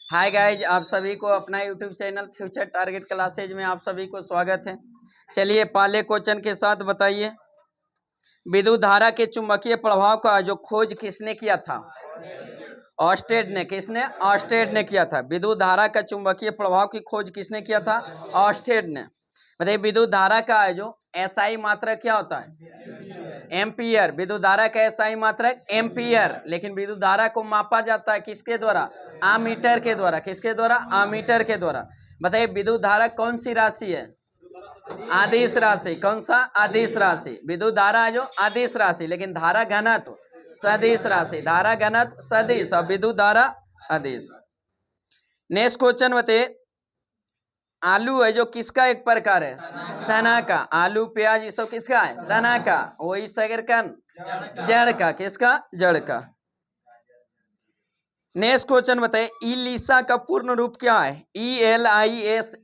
Hi guys, आप सभी को अपना YouTube channel future target classes में आप सभी को स्वागत है। चलिए पहले क्वेश्चन के साथ बताइए, विद्युत धारा के चुंबकीय प्रभाव का जो खोज किसने किया था? ऑर्स्टेड ने। किसने? ऑर्स्टेड ने किया था। विद्युत धारा का चुंबकीय प्रभाव की खोज किसने किया था? ऑर्स्टेड ने। बताइए विद्युत धारा का जो एसआई मात्रक क्या होता है? एम्पियर। विद्युत धारा का एसआई मात्रक एम्पियर। लेकिन विद्युत धारा को मापा जाता है किसके द्वारा? आमीटर के द्वारा। किसके द्वारा? आमीटर के द्वारा। बताइए विद्युत धारा कौन सी राशि है? आदिश राशि। कौन सा? आदिश राशि। विद्युत धारा जो आदिश राशि, लेकिन धारा घनत्व सदिश राशि। धारा घनत्व सदिश और विद्युत धारा अदिश। नेक्स्ट क्वेश्चन बताइए, आलू है जो किसका एक प्रकार है? तना का। आलू प्याज ये सब किसका है? तना का। वही सगर का जड़ का। किसका? जड़ का। नेक्स्ट क्वेश्चन बताइए, इलिसा का पूर्ण रूप क्या है? ELISA।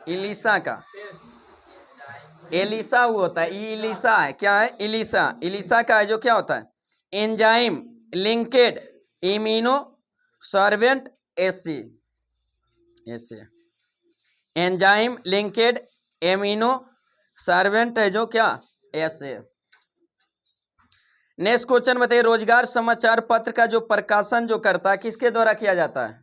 इलिसा का एलिसा वो होता है, इलिसा है। क्या है? इलिसा। इलिसा का है जो क्या होता है? Enzyme linked immuno sorbent AC. Enzyme linked amino sorbent है जो क्या? ऐसे। नेक्स्ट क्वेश्चन बताइए, रोजगार समाचार पत्र का जो प्रकाशन जो करता है किसके द्वारा किया जाता है?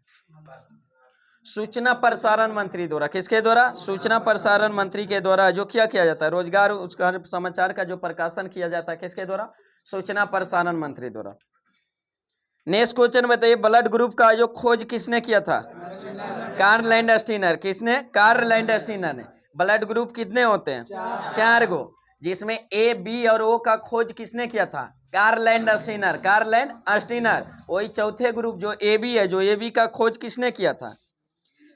सूचना प्रसारण मंत्री द्वारा। किसके द्वारा? सूचना प्रसारण मंत्री के द्वारा जो किया जाता है रोजगार समाचार का जो प्रकाशन किया जाता है किसके द्वारा? सूचना प्रसारण मंत्री द्वारा। नेक्स्ट क्वेश्चन बताइए, ब्लड ग्रुप का जो खोज किसने किया था? Karl Landsteiner. किसने? कार्ल लैंडस्टीनर ने। ब्लड ग्रुप कितने होते हैं? 4 गो, जिसमें ए बी और ओ का खोज किसने किया था? Karl Landsteiner. Karl Landsteiner. वही चौथे ग्रुप जो ए बी है, जो ए बी का खोज किसने किया था?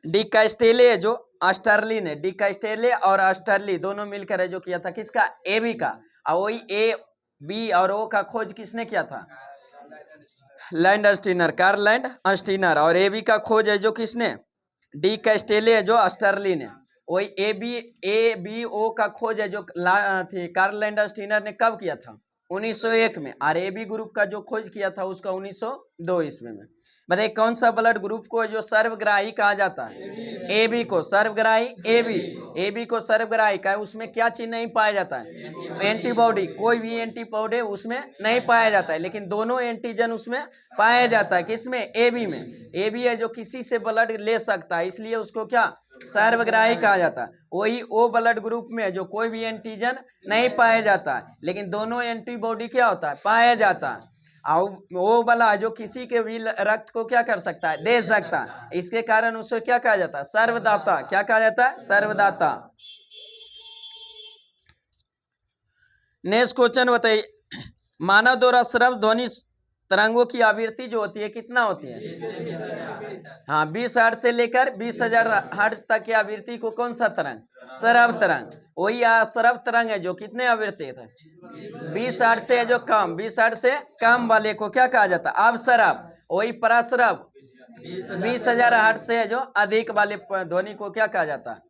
डी कास्टेले जो अस्टरली ने। डी कास्टेले और अस्टरली दोनों मिलकर है जो किया था किसका? ए बी का। और वही ए बी और ओ का खोज किसने किया था? लैंडस्टीनर। Karl Landsteiner. और ए बी का खोज है जो किसने? डी कास्टेले जो अस्टरली ने। वही ए बी ओ का खोज है जो कार्ल लैंडस्टीनर ने कब किया था? 1901 में। और ए बी ग्रुप का जो खोज किया था उसका 1902 ईस्वी में। बताइए कौन सा ब्लड ग्रुप को जो सर्वग्राही कहा जाता है? ए बी को सर्वग्राही। ए बी को सर्वग्राही का है। उसमें क्या चीज नहीं पाया जाता है? एंटीबॉडी। कोई भी एंटीबॉडी उसमें नहीं पाया जाता है, लेकिन दोनों एंटीजन उसमें पाया जाता है। किसमें? ए बी में। ए बी है जो किसी से ब्लड ले सकता है, इसलिए उसको क्या? सर्वग्राही कहा जाता है। वही ओ ब्लड ग्रुप में जो कोई भी एंटीजन नहीं पाया जाता है, लेकिन दोनों एंटीबॉडी क्या होता है? पाया जाता है। और वो वाला जो किसी के भी रक्त को क्या कर सकता है? दे सकता है। इसके कारण उसे क्या कहा जाता है? सर्वदाता। क्या कहा जाता है? सर्वदाता। नेक्स्ट क्वेश्चन बताइए, मानव द्वारा श्रव्य ध्वनि तरंगों की आवृत्ति जो होती है कितना होती है? हाँ, 20 हर्ट्ज से लेकर 20,000 हर्ट्ज तक की आवृत्ति को कौन सा तरंग? श्रव्य तरंग। वही श्रव्य तरंग है जो कितने आवृत्ति थे? 20 हर्ट्ज से जो कम, 20 हर्ट्ज से कम वाले को क्या कहा जाता है? अवश्रव्य। वही पराश्रव्य 20,000 हर्ट्ज से जो अधिक वाले ध्वनि को क्या कहा जाता है?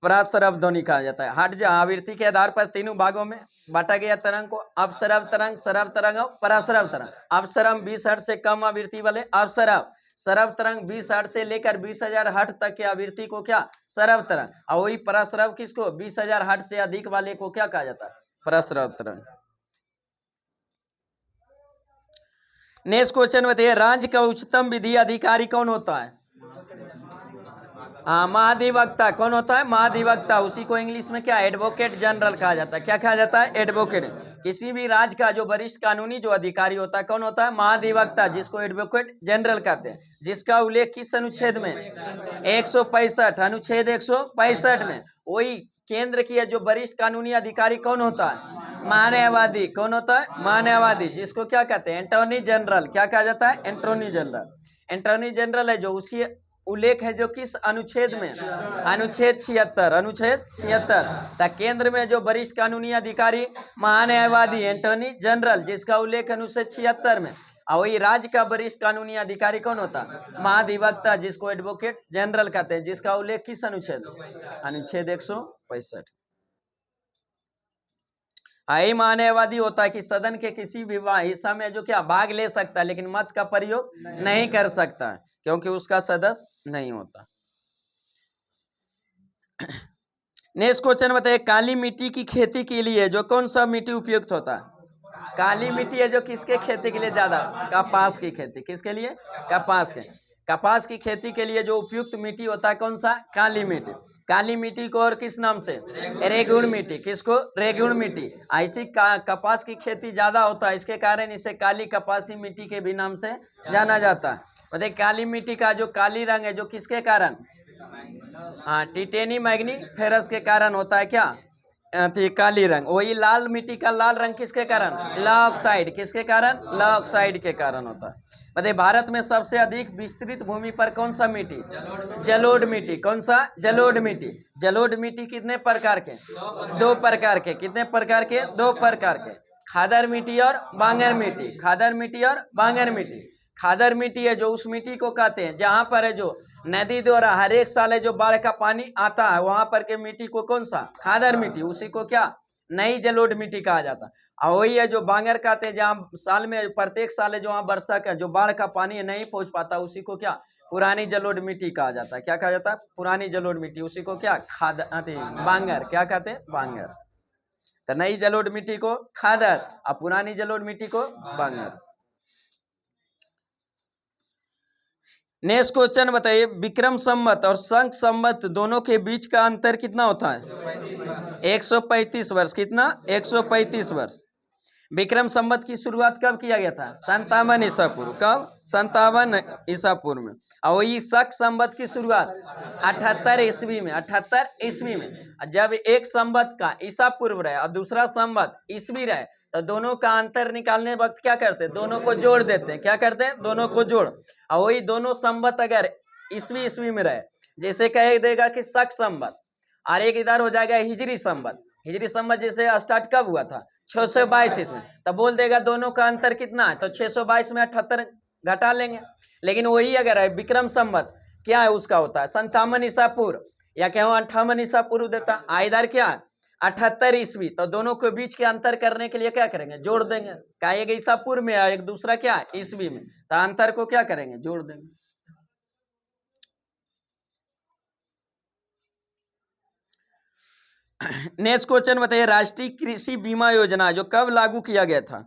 पराश्रव्य ध्वनि कहा जाता है। हट जा आवृत्ति के आधार पर तीनों भागों में बांटा गया तरंग को, अपश्रव्य तरंग, श्रव्य तरंग और पराश्रव्य तरंग। अपश्रव्य 20 हर्ट्ज से कम आवृत्ति वाले अपश्रव्य। श्रव्य तरंग 20 हर्ट्ज से लेकर 20,000 हर्ट्ज तक की आवृत्ति को क्या? श्रव्य तरंग। और वही पराश्रव्य किसको? 20,000 हर्ट्ज से अधिक वाले को क्या कहा जाता है? पराश्रव्य तरंग। नेक्स्ट क्वेश्चन बताइए, राज्य का उच्चतम विधि अधिकारी कौन होता है? हाँ, महाधिवक्ता। कौन होता है? महाधिवक्ता। उसी को इंग्लिश में क्या? एडवोकेट जनरल कहा जाता है। क्या कहा जाता है? एडवोकेट। किसी भी राज्य का जो वरिष्ठ कानूनी जो अधिकारी होता है कौन होता है? महाधिवक्ता, जिसको एडवोकेट जनरल कहते हैं। जिसका उल्लेख किस अनुच्छेद में? 165 अनुच्छेद 165 में। वही केंद्र की जो वरिष्ठ कानूनी अधिकारी कौन होता है? महान्यायवादी। कौन होता है? महान्यायवादी, जिसको क्या कहते हैं? एंटॉर्नी जनरल। क्या कहा जाता है? एंटॉर्नी जनरल। एंटॉर्नी जनरल है जो उसकी उल्लेख है जो किस अनुच्छेद में? अनुच्छेद 76। अनुच्छेद 76। केंद्र में जो वरिष्ठ कानूनी अधिकारी महान्यायवादी एंटॉर्नी जनरल, जिसका उल्लेख अनुच्छेद 76 में। और वही राज्य का वरिष्ठ कानूनी अधिकारी कौन होता है? महाधिवक्ता, जिसको एडवोकेट जनरल कहते हैं। जिसका उल्लेख किस अनुच्छेद? अनुच्छेद 165। अमान्यवादी होता है कि सदन के किसी भी हिस्सा में जो क्या भाग ले सकता है लेकिन मत का प्रयोग नहीं कर सकता क्योंकि उसका सदस्य नहीं होता। नेक्स्ट क्वेश्चन बताइए, काली मिट्टी की खेती के लिए जो कौन सा मिट्टी उपयुक्त होता है? काली मिट्टी है जो किसके खेती के लिए ज्यादा? कपास की खेती। किसके लिए? कपास के। कपास की खेती के लिए जो उपयुक्त मिट्टी होता है कौन सा? काली मिट्टी। काली मिट्टी को और किस नाम से? रेगुण मिट्टी। किसको? रेगुण मिट्टी। ऐसी कपास की खेती ज्यादा होता है, इसके कारण इसे काली कपासी मिट्टी के भी नाम से जाना जाता है। बताइए काली मिट्टी का जो काली रंग है जो किसके कारण? हाँ, टिटेनी मैग्नी फेरस के कारण होता है क्या? काली रंग। वही लाल मिट्टी का लाल रंग किसके कारण? लौह ऑक्साइड। किसके कारण? लौह ऑक्साइड के कारण होता है। बताइए भारत में सबसे अधिक विस्तृत भूमि पर कौन सा मिट्टी? जलोढ़ मिट्टी। कौन सा? जलोढ़ मिट्टी। जलोढ़ मिट्टी कितने प्रकार के? दो प्रकार के। कितने प्रकार के? दो प्रकार के। खादर मिट्टी और बांगर मिट्टी। खादर मिट्टी और बांगर मिट्टी। खादर मिट्टी है जो उस मिट्टी को कहते हैं जहां पर है जो नदी द्वारा हर एक साल है जो बाढ़ का पानी आता है, वहां पर के मिट्टी को कौन सा? खादर मिट्टी। उसी को क्या? नई जलोढ़ मिट्टी कहा जाता है। और वही है जो बांगर कहते हैं जहाँ साल में प्रत्येक साल है जो वहाँ वर्षा का जो बाढ़ का पानी नहीं पहुंच पाता, उसी को क्या? पुरानी जलोढ़ मिट्टी कहा जाता है। क्या कहा जाता है? पुरानी जलोढ़ मिट्टी। उसी को क्या? बांगर। क्या कहते हैं? बांगर। तो नई जलोढ़ मिट्टी को खादर और पुरानी जलोढ़ मिट्टी को बांगर। नेक्स्ट क्वेश्चन बताइए, विक्रम संवत और शंख संवत दोनों के बीच का अंतर कितना होता है? 135 वर्ष। कितना? 135 वर्ष। विक्रम संवत की शुरुआत कब किया गया था? 57 ईसा पूर्व। कब? 57 ईसा पूर्व में। और वही शक संवत की शुरुआत 78 ईस्वी में। 78 ईस्वी में। जब एक संवत का ईसा पूर्व रहे और दूसरा संवत ईस्वी रहे तो दोनों का अंतर निकालने वक्त क्या करते हैं? दोनों को जोड़ देते हैं। क्या करते हैं? दोनों को जोड़। और वही दोनों संवत अगर ईस्वी में रहे, जैसे कह देगा कि शक संवत और एक इधर हो जाएगा हिजरी संवत। हिजरी संवत जैसे स्टार्ट कब हुआ था? 622 ईस्वी। तब बोल देगा दोनों का अंतर कितना है, तो 622 में 78 घटा लेंगे। लेकिन वही अगर है विक्रम संवत, क्या है उसका होता है? 57 ईसा पूर्व या क्या 58 ईसा पूर्व देता। इधर क्या? 78 ईस्वी। तो दोनों के बीच के अंतर करने के लिए क्या करेंगे? जोड़ देंगे। का एक ईसा पूर्व में है, एक दूसरा क्या? ईस्वी में। तो अंतर को क्या करेंगे? जोड़ देंगे। नेक्स्ट क्वेश्चन बताइए, राष्ट्रीय कृषि बीमा योजना जो कब लागू किया गया था?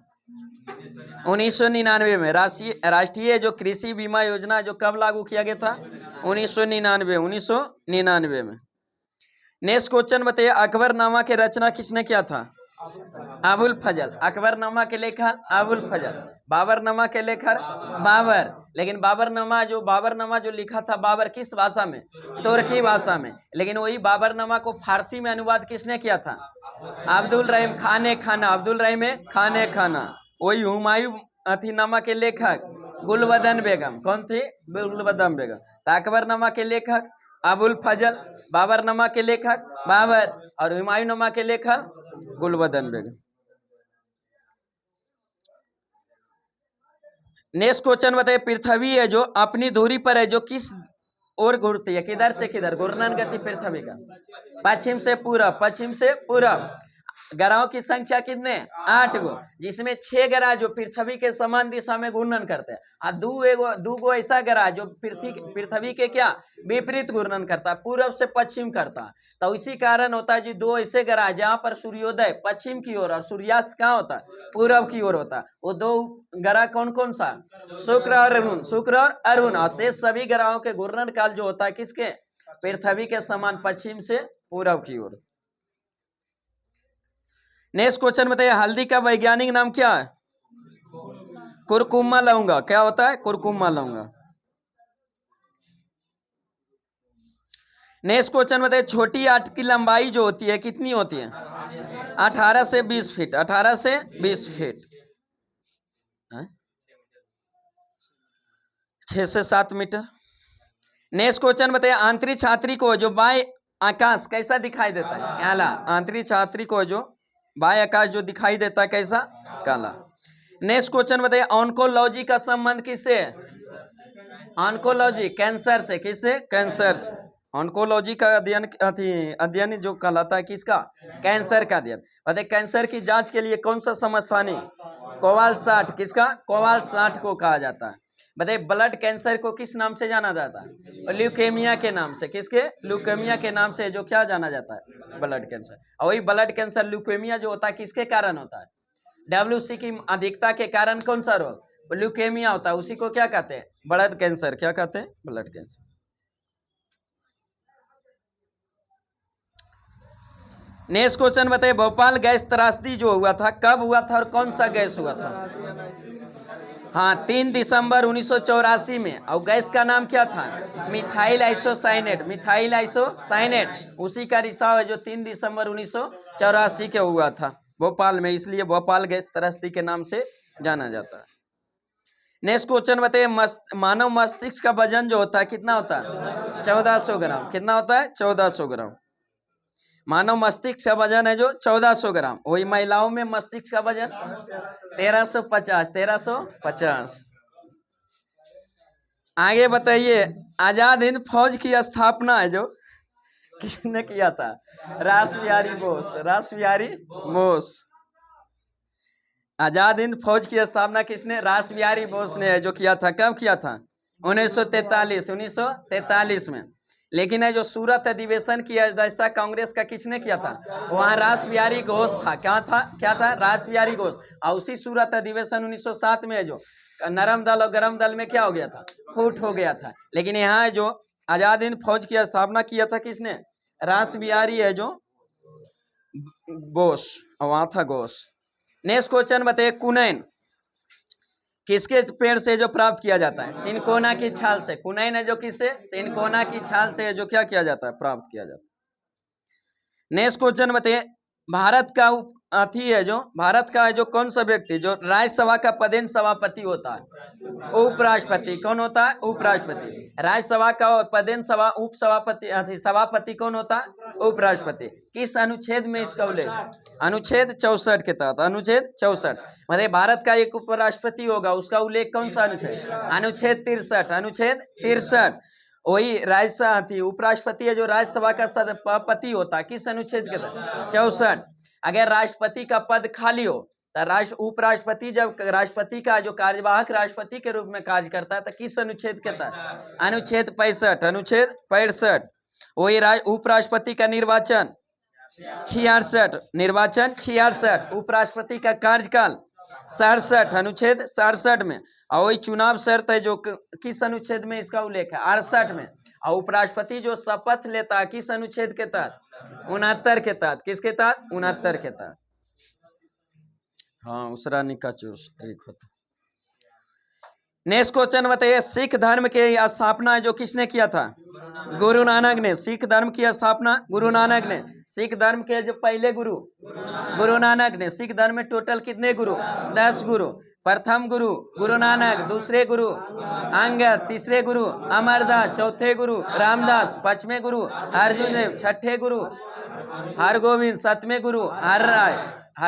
1999 में। राष्ट्रीय जो कृषि बीमा योजना जो कब लागू किया गया था? 1999 में। नेक्स्ट क्वेश्चन बताइए, अकबरनामा के रचना किसने किया था? अबुल फजल। अकबरनामा के लेखक अबुल फजल। बाबरनामा के लेखक बाबर। लेकिन बाबरनामा जो लिखा था बाबर किस भाषा में? तुर्की भाषा में। लेकिन वही बाबरनामा को फारसी में अनुवाद किसने किया था? अब्दुल रहीम खाने खाना। अब्दुल रहीम खाने खाना। वही हुमायूं नामा के लेखक गुलबदन बेगम। कौन थी? गुलबदन बेगम। तो अकबरनामा के लेखक अबुल फजल, बाबरनामा के लेखक बाबर और हुमायूं नामा के लेखक गुलबदन बेगम। नेक्स्ट क्वेश्चन बताइए, पृथ्वी है जो अपनी धुरी पर है जो किस ओर घूरती है? किधर से किधर? घूर्णन गति पृथ्वी का पश्चिम से पूरब। पश्चिम से पूरब। ग्रहों की संख्या कितने? 8 गो, जिसमें 6 ग्रह जो पृथ्वी के समान दिशा में घूर्णन करते हैं और दो गो ऐसा ग्रह जो पृथ्वी के क्या? विपरीत घूर्णन करता है, पूरब से पश्चिम करता है। तो इसी कारण होता है जी दो ऐसे ग्रह जहां पर सूर्योदय पश्चिम की ओर और सूर्यास्त कहाँ होता है? पूरब की ओर होता है। वो दो ग्रह कौन कौन सा? शुक्र और अरुण। शुक्र और अरुण। और शेष सभी ग्रहों के घूर्णन काल जो होता है किसके? पृथ्वी के समान पश्चिम से पूरब की ओर। नेक्स्ट क्वेश्चन बताइए, हल्दी का वैज्ञानिक नाम क्या है? कुरकुमा लौंगा। क्या होता है? कुरकुमा लौंगा। नेक्स्ट क्वेश्चन बताइए, छोटी आंत की लंबाई जो होती है कितनी होती है? 18 से 20 फीट। 18 से 20 फीट। 6 से 7 मीटर। नेक्स्ट क्वेश्चन बताइए, आंतरिक छात्री को जो बाय आकाश कैसा दिखाई देता है? काला। आंतरिक छात्री को जो बाय आकाश जो दिखाई देता है कैसा? काला। नेक्स्ट क्वेश्चन बताइए, ऑन्कोलॉजी का संबंध किससे है? ऑन्कोलॉजी कैंसर से। किससे? कैंसर से। ऑन्कोलॉजी का अध्ययन अध्ययन जो कहलाता है किसका? कैंसर का अध्ययन। बताइए कैंसर की जांच के लिए कौन सा समस्थानी? कोवाल्ट 60। किसका? कोवाल्ट 60 को कहा जाता है। बताइए ब्लड कैंसर को किस नाम से जाना जाता है? ल्यूकेमिया के नाम से। किसके? ल्यूकेमिया के नाम से जो क्या जाना जाता है? Blood cancer. और वही ब्लड कैंसर ल्यूकेमिया जो होता है किसके कारण होता है? WC की अधिकता के कारण कौन सा रोग? ल्यूकेमिया होता है। उसी को क्या कहते हैं? Blood cancer. क्या कहते हैं? Blood cancer. नेक्स्ट क्वेश्चन बताइए भोपाल गैस त्रासदी जो हुआ था कब हुआ था और कौन सा गैस हुआ था? हाँ 3 दिसंबर 1984 में। और गैस का नाम क्या था? Methyl isocyanate. मिथाइल आइसोसाइनेट उसी का रिसाव है जो 3 दिसंबर 1984 के हुआ था भोपाल में, इसलिए भोपाल गैस त्रासदी के नाम से जाना जाता है। नेक्स्ट क्वेश्चन बताइए मानव मस्तिष्क का वजन जो होता है कितना होता है? 1400 ग्राम। कितना होता है? 1400 ग्राम। मानव मस्तिष्क का वजन है जो 1400 ग्राम। वही महिलाओं में मस्तिष्क का वजन 1350। 1350। आगे बताइए आजाद हिंद फौज की स्थापना है जो किसने किया था? रास बिहारी बोस। रास बिहारी बोस। आजाद हिंद फौज की स्थापना किसने? रास बिहारी बोस ने जो किया था। कब किया था? 1943। 1943 में। लेकिन है जो सूरत अधिवेशन की अध्यक्षता कांग्रेस का किसने किया था? वहां रास बिहारी घोष था। क्या था? क्या था? रास बिहारी घोष। और उसी सूरत अधिवेशन 1907 में जो नरम दल और गरम दल में क्या हो गया था? फूट हो गया था। लेकिन यहाँ जो आजाद हिंद फौज की स्थापना किया था किसने? रास बिहारी है जो बोस। और वहां था घोष। नेक्स्ट क्वेश्चन बताइए कुनैन किसके पेड़ से जो प्राप्त किया जाता है? सिनकोना की छाल से। कुनैन है जो किससे? सिनकोना की छाल से जो क्या किया जाता है? प्राप्त किया जाता है। नेक्स्ट क्वेश्चन बताइए भारत का अथी है जो भारत का है जो कौन सा व्यक्ति जो राज्यसभा का पदेन सभापति होता है? उपराष्ट्रपति। कौन होता है? उपराष्ट्रपति। राज्यसभा का पदेन सभा उप सभापति सभापति कौन होता है? उपराष्ट्रपति। किस अनुच्छेद में इसका उल्लेख? अनुच्छेद 64 के तहत। अनुच्छेद 64। मतलब भारत का एक उपराष्ट्रपति होगा उसका उल्लेख कौन सा अनुच्छेद? अनुच्छेद 63। अनुच्छेद 63। वही राज्यसभा थी उपराष्ट्रपति है जो राज्यसभा का सभापति होता है किस अनुच्छेद के तहत? 64। अगर राष्ट्रपति का पद खाली हो तो उपराष्ट्रपति जब राष्ट्रपति का जो कार्यवाहक राष्ट्रपति के रूप में कार्य करता है तो किस अनुच्छेद के तहत? अनुच्छेद 65। अनुच्छेद 65। वही उपराष्ट्रपति का निर्वाचन 66। निर्वाचन 66। उपराष्ट्रपति का कार्यकाल 67। अनुच्छेद 67 में। और वही चुनाव शर्त है जो किस अनुच्छेद में इसका उल्लेख है? 68 में। और उपराष्ट्रपति जो शपथ लेता है किस अनुच्छेद के तहत? 69 के तहत। किसके तहत? 69 के तहत। हाँ उसरानी का चूस ठीक होता। नेक्स्ट क्वेश्चन बताइए सिख धर्म के स्थापना जो किसने किया था? गुरु नानक ने। सिख धर्म की स्थापना गुरु नानक ने। सिख धर्म के जो पहले गुरु गुरु नानक ने। सिख धर्म में टोटल कितने गुरु? 10 गुरु। प्रथम गुरु गुरु नानक, दूसरे गुरु अंगद, तीसरे गुरु अमरदास, चौथे गुरु रामदास, पांचवें गुरु अर्जुन देव, छठे गुरु हरगोविंद, सातवें गुरु हर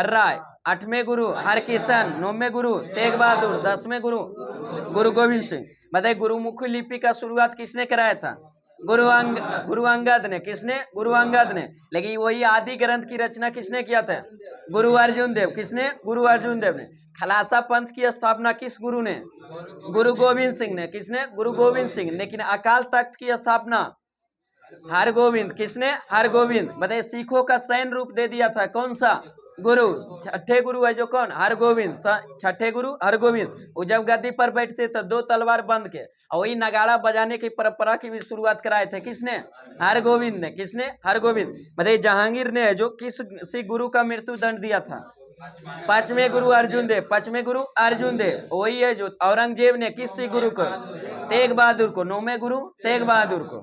राय, आठवें गुरु हरकिशन, नौवें गुरु तेग बहादुर, 10वें गुरु गुरु गोविंद सिंह। बताइए गुरुमुखी लिपि का शुरुआत किसने कराया था? गुरु अंगद ने। किसने? गुरु अंगद ने। लेकिन वही आदि ग्रंथ की रचना किसने किया था? गुरु अर्जुन देव। किसने? गुरु अर्जुन देव ने। खलासा पंथ की स्थापना किस गुरु ने? गुरु गोविंद सिंह ने। किसने? गुरु गोविंद सिंह। लेकिन अकाल तख्त की स्थापना हरगोविंद। किसने? हरगोविंद। बताइए सिखों का सैन्य रूप दे दिया था कौन सा? गुरु। छठे गुरु है जो कौन? हरगोविंद। छठे गुरु हरगोविंद। वो जब गद्दी पर बैठते तो 2 तलवार बंद के और वही नगाड़ा बजाने की परंपरा की भी शुरुआत कराए थे किसने? हरगोविंद ने। किसने? हरगोविंद। बताइए जहांगीर ने जो किस सिख गुरु का मृत्यु दंड दिया था? 5वें गुरु अर्जुन देव। 5वें गुरु अर्जुन देव। वही है जो औरंगजेब ने किस सिख गुरु को? तेग बहादुर को। 9वें गुरु तेग बहादुर को।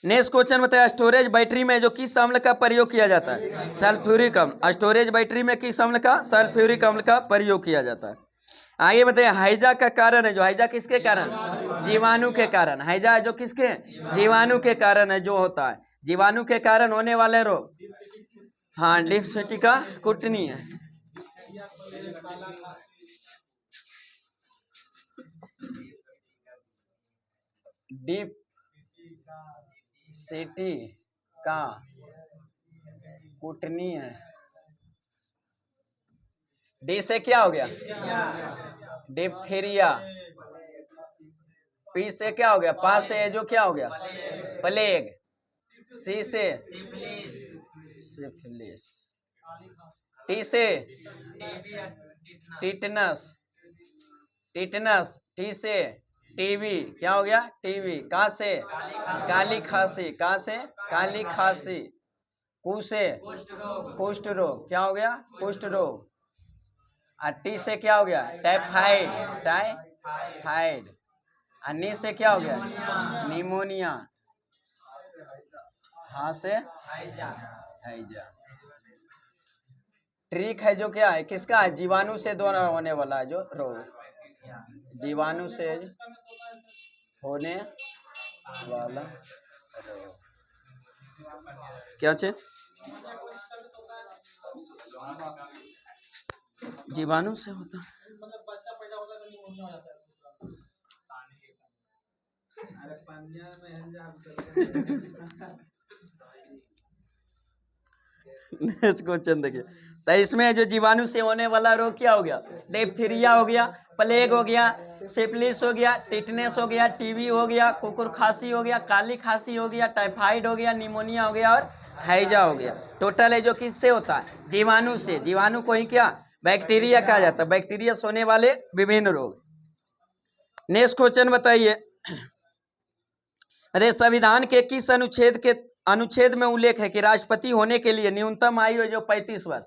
नेक्स्ट क्वेश्चन बताया स्टोरेज बैटरी में जो किस अम्ल का प्रयोग किया जाता है? सल्फ्यूरिक अम्ल। स्टोरेज बैटरी में किस अम्ल का? सल्फ्यूरिक अम्ल का प्रयोग किया जाता है। आगे बताइए हैजा का कारण है जो हैजा किसके कारण? जीवाणु के कारण। हैजा जो किसके? जीवाणु के कारण है जो होता है। जीवाणु के कारण होने वाले रोग हाँ डिप्थिरिया कुटनी है। डीप सिटी का कुटनी है। डी से क्या हो गया? डिप्थीरिया। पी से क्या हो गया? पा से जो क्या हो गया? प्लेग। सी से सिफिलिस। टी से टिटनस। टिटनस। टी से टीबी। क्या हो गया? टीबी। का से काली खांसी। का से काली खांसी। कु से कुष्ठ रोग। क्या हो गया? कुष्ठ रोग। और टी से क्या हो गया? टाइफाइड। टाइफाइड। और नी से क्या हो गया? निमोनिया। हाँ से हैजा। ट्रिक है जो क्या है? किसका है? जीवाणु से द्वारा होने वाला है जो रोग। जीवाणु से होने वाला रोग क्या छे? जीवाणु से होता है। नेक्स्ट क्वेश्चन देखिए। तो इसमें जो जीवाणु से होने वाला रोग क्या हो गया? डिप्थीरिया हो गया, प्लेग हो गया, सिफिलिस हो गया, टिटनेस हो गया, टीबी हो गया, कुकुर खांसी हो गया, काली खांसी हो गया, टाइफाइड हो गया, निमोनिया हो गया और हैजा हो गया। टोटल है जो किससे होता है? जीवाणु से। जीवाणु को ही क्या बैक्टीरिया कहा जाता है। बैक्टीरिया से होने वाले विभिन्न रोग। नेक्स्ट क्वेश्चन बताइए। अरे संविधान के किस अनुच्छेद में उल्लेख है कि राष्ट्रपति होने के लिए न्यूनतम आयु है जो 35 वर्ष?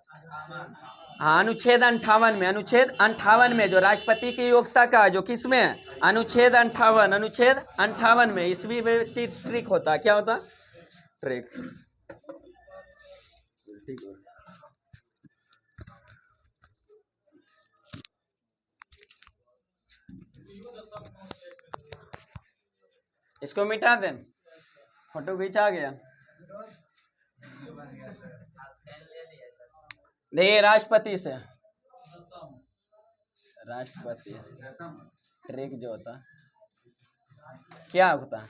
हाँ, अनुच्छेद 58 में। अनुच्छेद 58 में जो राष्ट्रपति की योग्यता का जो किस में है? अनुच्छेद 58। अनुच्छेद 58 में। इसमें भी ट्रिक होता है। क्या होता? ट्रिक। इसको मिटा दें, फोटो खींचा गया। देखिए राष्ट्रपति से ट्रिक जो होता क्या होता?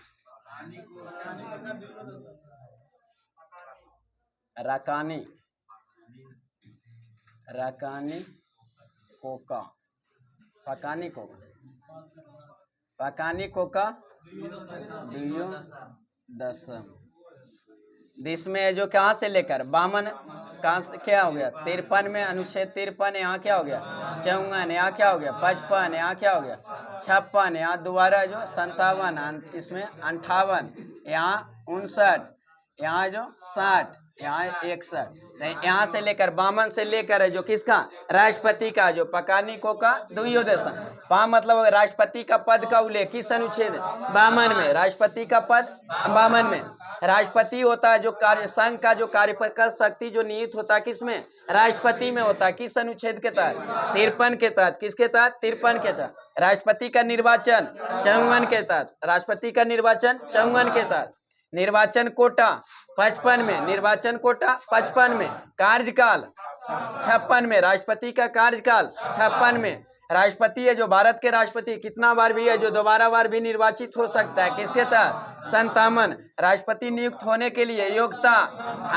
राकानी कोका। पकानी कोका दियो दसम। जिसमें जो कहाँ से लेकर 52 कहाँ से क्या हो गया? 53 में। अनुच्छेद 53। यहाँ क्या हो गया? 54। यहाँ क्या हो गया? 55। यहाँ क्या हो गया? 56। यहाँ दोबारा जो 57। इसमें 58। यहाँ 59। यहाँ जो 60। यहाँ 61। यहाँ से लेकर 52 से लेकर है जो किसका? राष्ट्रपति का जो पकानी को का द्वियोदशम। पा मतलब राष्ट्रपति का पद का उल्लेख किस अनुच्छेद? 52 में। राष्ट्रपति का पद 52 में। राष्ट्रपति होता है जो कार्य संघ का जो कार्यपालक शक्ति जो निहित होता है किसमें? राष्ट्रपति में होता है। किस अनुच्छेद के तहत? 53 के तहत। किसके तहत? 53 के तहत। राष्ट्रपति का निर्वाचन 54 के तहत। राष्ट्रपति का निर्वाचन 54 के तहत। निर्वाचन कोटा 55 में। निर्वाचन कोटा 55 में। कार्यकाल 56 में। राष्ट्रपति का कार्यकाल 56 में। राष्ट्रपति है जो भारत के राष्ट्रपति कितना बार भी है जो दोबारा बार भी निर्वाचित हो सकता है। किसके तहत? 57। राष्ट्रपति नियुक्त होने के लिए योग्यता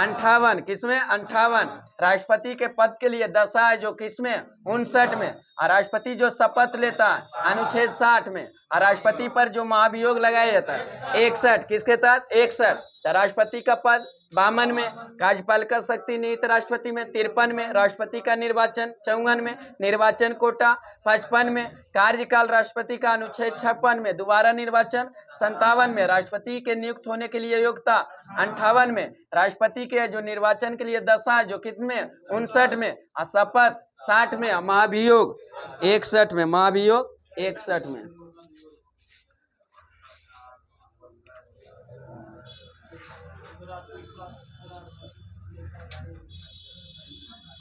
58। किसमें? 58। राष्ट्रपति के पद के लिए दशा है जो किसमें? 59 में। और राष्ट्रपति जो शपथ लेता है अनुच्छेद 60 में। और राष्ट्रपति पर जो महाभियोग लगाया जाता है 61। किसके तहत? 61। राष्ट्रपति का पद 52 में। कार्यपालक शक्ति निहित राष्ट्रपति में 53 में। राष्ट्रपति का निर्वाचन 54 में। निर्वाचन कोटा 55 में। कार्यकाल राष्ट्रपति का अनुच्छेद 56 में। दोबारा निर्वाचन 57 में। राष्ट्रपति के नियुक्त होने के लिए योग्यता 58 में। राष्ट्रपति के जो निर्वाचन के लिए दशा जो कितने? 59 में। और शपथ 60 में। महाभियोग 61 में। महाभियोग 61 में।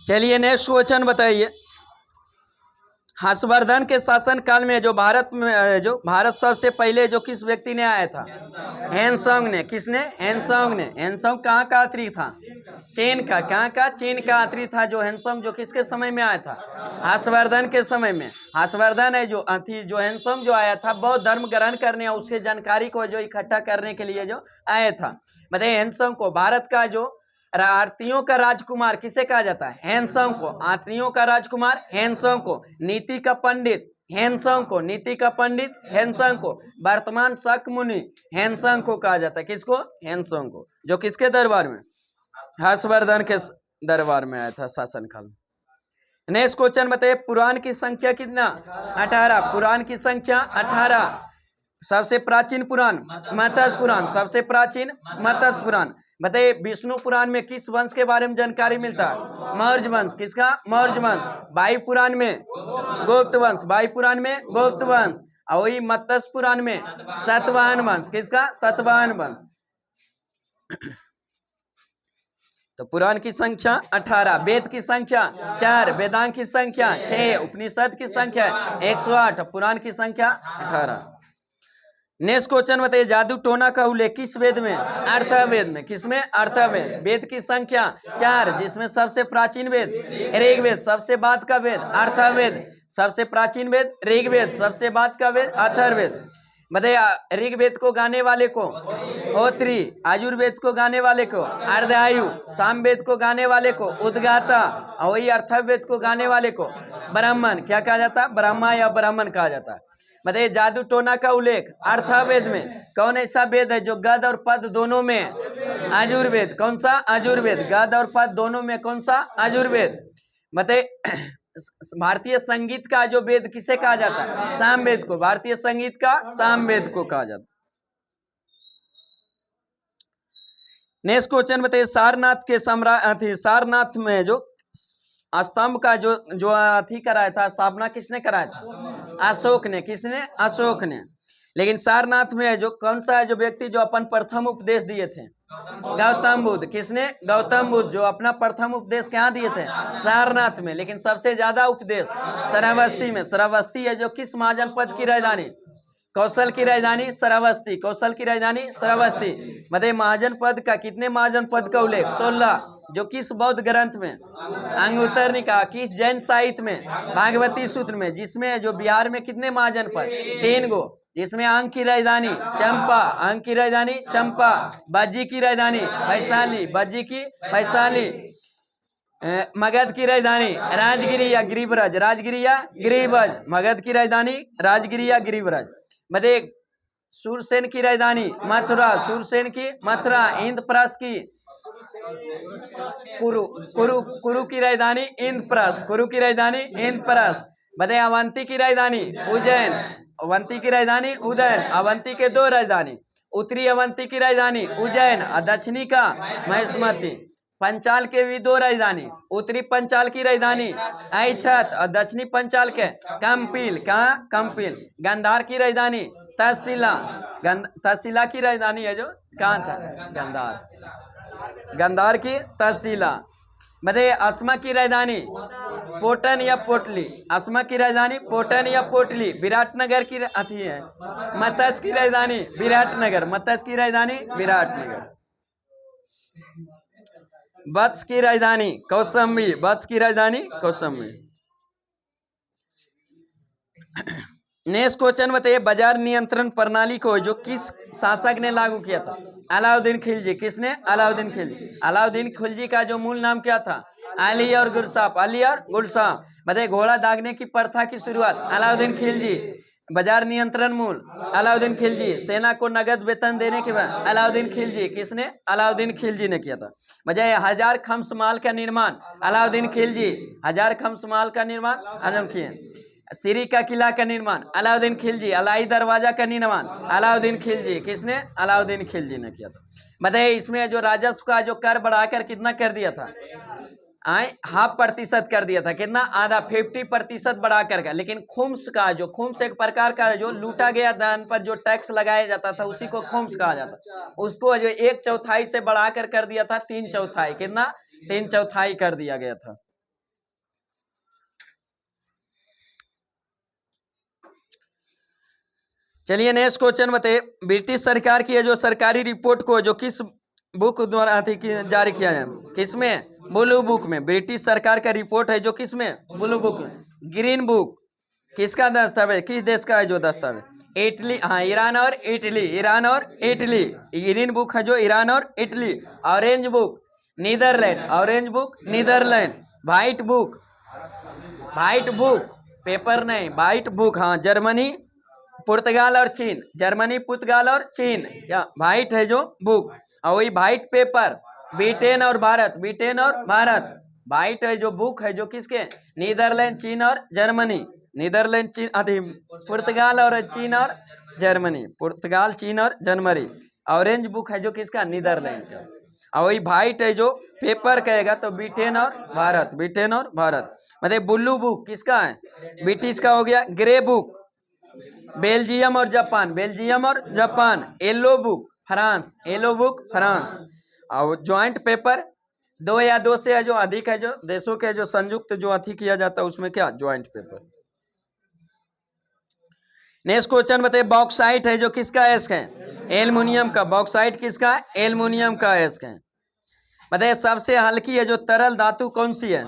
चलिए नेक्स्ट क्वेश्चन बताइए। हर्षवर्धन के शासन काल में जो भारत सबसे पहले जो किस व्यक्ति ने आया था? हैंसोंग ने, किसने? हैंसोंग ने। हैंसोंग कहाँ का यात्री था? चीन का। कहाँ का? चीन का यात्री था जो हैंसोंग, जो किसके समय में आया था? हर्षवर्धन के समय में। हर्षवर्धन है जो जो हैंसोंग जो आया था बौद्ध धर्म ग्रहण करने और उसके जानकारी को जो इकट्ठा करने के लिए जो आया था। मतलब हैंसोंग को भारत का जो आरतियों का राजकुमार किसे कहा जाता है? हैंसोंग को। आरतियों का राजकुमार हैंसोंग को। नीति का पंडित हैंसोंग को। नीति का पंडित हैंसोंग को। वर्तमान शक मुनि हैंसोंग को कहा जाता है। किसको? हैंसोंग को। जो किसके दरबार में? हर्षवर्धन के दरबार में आया था शासन काल में। नेक्स्ट क्वेश्चन बताइए, पुराण की संख्या कितना? 18। पुराण की संख्या 18। सबसे प्राचीन पुराण मत्स्य पुराण। सबसे प्राचीन मत्स्य पुराण। बताइए विष्णु पुराण में किस वंश के बारे में जानकारी मिलता है? मौर्य वंश। किसका? मौर्य वंश। वायु पुराण में गुप्त वंश। वायु पुराण में गुप्त वंश। और वही मत्स्य पुराण में सातवाहन वंश। किसका? सातवाहन वंश। तो पुराण की संख्या 18, वेद की संख्या 4, वेदांग की संख्या 6, उपनिषद की संख्या 108, पुराण की संख्या 18। नेक्स्ट क्वेश्चन बताइए, जादू टोना का उल्लेख किस वेद में? अर्थवेद में। किसमें? अर्थवेद। वेद की संख्या 4, जिसमें सबसे प्राचीन वेद ऋग्वेद, सबसे बाद का वेद अर्थवेद। सबसे प्राचीन वेद ऋग्वेद, सबसे बाद का वेद अथर्ववेद। बताइए ऋग्वेद को गाने वाले को होत्री, आयुर्वेद को गाने वाले को अर्धायु, सामवेद को गाने वाले को उद्गाता, और वही अथर्ववेद को गाने वाले को ब्राह्मण क्या कहा जाता? ब्रह्मा या ब्राह्मण कहा जाता है। बताइए जादू टोना का उल्लेख अर्थवेद में कौन ऐसा वेद है जो गद और पद दोनों में? आयुर्वेद। कौन सा? आयुर्वेद। गद और पद दोनों में कौन सा? आयुर्वेद। बताइए भारतीय संगीत का जो वेद किसे कहा जाता है? सामवेद को। भारतीय संगीत का सामवेद को कहा जाता है। नेक्स्ट क्वेश्चन बताइए, सारनाथ के सम्राट सारनाथ में जो स्तंभ का जो अथी कराया था, स्थापना किसने कराया था? अशोक ने। किसने? अशोक ने। लेकिन सारनाथ में जो कौन सा है जो व्यक्ति जो अपन प्रथम उपदेश दिए थे? गौतम बुद्ध। किसने? गौतम बुद्ध, जो अपना प्रथम उपदेश कहाँ दिए थे? सारनाथ में। लेकिन सबसे ज्यादा उपदेश श्रावस्ती में। श्रावस्ती है जो किस महाजनपद की राजधानी? कौशल की राजधानी श्रावस्ती। कौशल की राजधानी श्रावस्ती। मतलब महाजनपद का कितने महाजनपद का उल्लेख? 16। जो किस बौद्ध ग्रंथ में? अंगुत्तर निकाय। किस जैन साहित्य में? भागवती सूत्र में। जिसमें जो बिहार में कितने महाजनपद? 3 गो। जिसमें अंग की राजधानी चंपा, अंग की राजधानी चंपा, बज्जी की राजधानी वैशाली, बज्जी की वैशाली, मगध की राजधानी राजगिरी या गिरिब्रज, राजगिरी या गिरिब्रज, मगध की राजधानी राजगिरी या गिरिब्रज। मतलब सूरसेन की राजधानी मथुरा, सूरसेन की मथुरा। इंद्रप्रस्थ की कुरु, कुरु, कुरु की राजधानी इंद्रप्रस्थ, कुरु की राजधानी इंद्रप्रस्थ। बताइए अवंती की राजधानी उज्जैन, अवंती की राजधानी उज्जैन। अवंती के 2 राजधानी, उत्तरी अवंती की राजधानी उज्जैन और दक्षिणी का महिष्मती। पंचाल के भी 2 राजधानी, उत्तरी पंचाल की राजधानी ऐछत और दक्षिणी पंचाल के कंपिल। कहाँ? कंपिल। गांधार की राजधानी तहसीला। तहसीला की राजधानी है जो कहाँ था? गांधार। गांधार की तहसीला। मतलब असमा की राजधानी पोटन या पोटली। असमा की राजधानी पोटन या पोटली। विराटनगर की अथी है मत्स्य की राजधानी विराटनगर। मत्स्य की राजधानी विराटनगर। वत्स की राजधानी कौशाम्बी। वत्स की राजधानी कौशाम्बी। नेक्स्ट क्वेश्चन बताइए, बाजार नियंत्रण प्रणाली को जो किस शासक ने लागू किया था? अलाउद्दीन खिलजी। किसने? अलाउद्दीन खिलजी। अलाउद्दीन खिलजी का जो मूल नाम क्या था? अली और गुलसाफ। अली और गुलसाफ। बताइए घोड़ा दागने की प्रथा की शुरुआत अलाउद्दीन खिलजी। बाजार नियंत्रण मूल अलाउद्दीन खिलजी। सेना को नगद वेतन देने के बाद अलाउद्दीन खिलजी। किसने? अलाउद्दीन खिलजी ने किया था। बताइए हजार खम्समाल का निर्माण अलाउद्दीन खिलजी। हजार खम्समाल का निर्माण आजम किए। सीरी का किला का निर्माण अलाउद्दीन खिलजी। अलाई दरवाजा का निर्माण अलाउद्दीन खिलजी। किसने? अलाउद्दीन खिलजी ने किया था। बताइए इसमें जो राजस्व का जो कर बढ़ाकर कितना कर दिया था? 0.5% कर दिया था। कितना? आधा, 50% बढ़ा कर। लेकिन खुम्स का जो खुम्स एक प्रकार का जो लूटा गया धन पर जो टैक्स लगाया जाता था उसी को खुम्स कहा जाता। उसको जो 1/4 से बढ़ाकर कर दिया था 3/4। कितना? 3/4 कर दिया गया था। चलिए नेक्स्ट क्वेश्चन बताइए, ब्रिटिश सरकार की है जो सरकारी रिपोर्ट को जो किस बुक द्वारा जारी किया जाए, किसमें? ब्लू बुक में। ब्रिटिश सरकार का रिपोर्ट है जो किसमें? ब्लू बुक में। ग्रीन बुक किसका दस्तावेज, किस देश का है जो दस्तावेज? इटली, हाँ, ईरान और इटली, ईरान और इटली। ग्रीन बुक है जो ईरान और Italy. Orange book Netherlands, orange book Netherlands. White book, white book paper नहीं, व्हाइट बुक, हाँ, जर्मनी, पुर्तगाल और चीन, जर्मनी, पुर्तगाल और चीन, क्या व्हाइट है जो बुक। और वही व्हाइट पेपर ब्रिटेन और भारत, ब्रिटेन और भारत। व्हाइट है जो बुक है जो किसके? नीदरलैंड, चीन और जर्मनी। नीदरलैंड, चीन, अभी पुर्तगाल और चीन और जर्मनी, पुर्तगाल, चीन और जर्मनी। ऑरेंज बुक है जो किसका? नीदरलैंड का। और वही व्हाइट है जो पेपर कहेगा तो ब्रिटेन और भारत, ब्रिटेन और भारत। मतलब ब्लू बुक किसका है? ब्रिटिश का हो गया। ग्रे बुक बेल्जियम और जापान, बेल्जियम और Japan. Yellow book France, yellow book France. और ज्वाइंट पेपर दो या दो से जो अधिक है जो देशों के जो संयुक्त जो अथी किया जाता है उसमें क्या? Joint paper. नेक्स्ट क्वेश्चन बताइए, बॉक्साइट है जो किसका एस्क है? एल्युमिनियम का। बॉक्साइट किसका? एल्युमिनियम का एस्क है। बताइए सबसे हल्की है जो तरल धातु कौन सी है?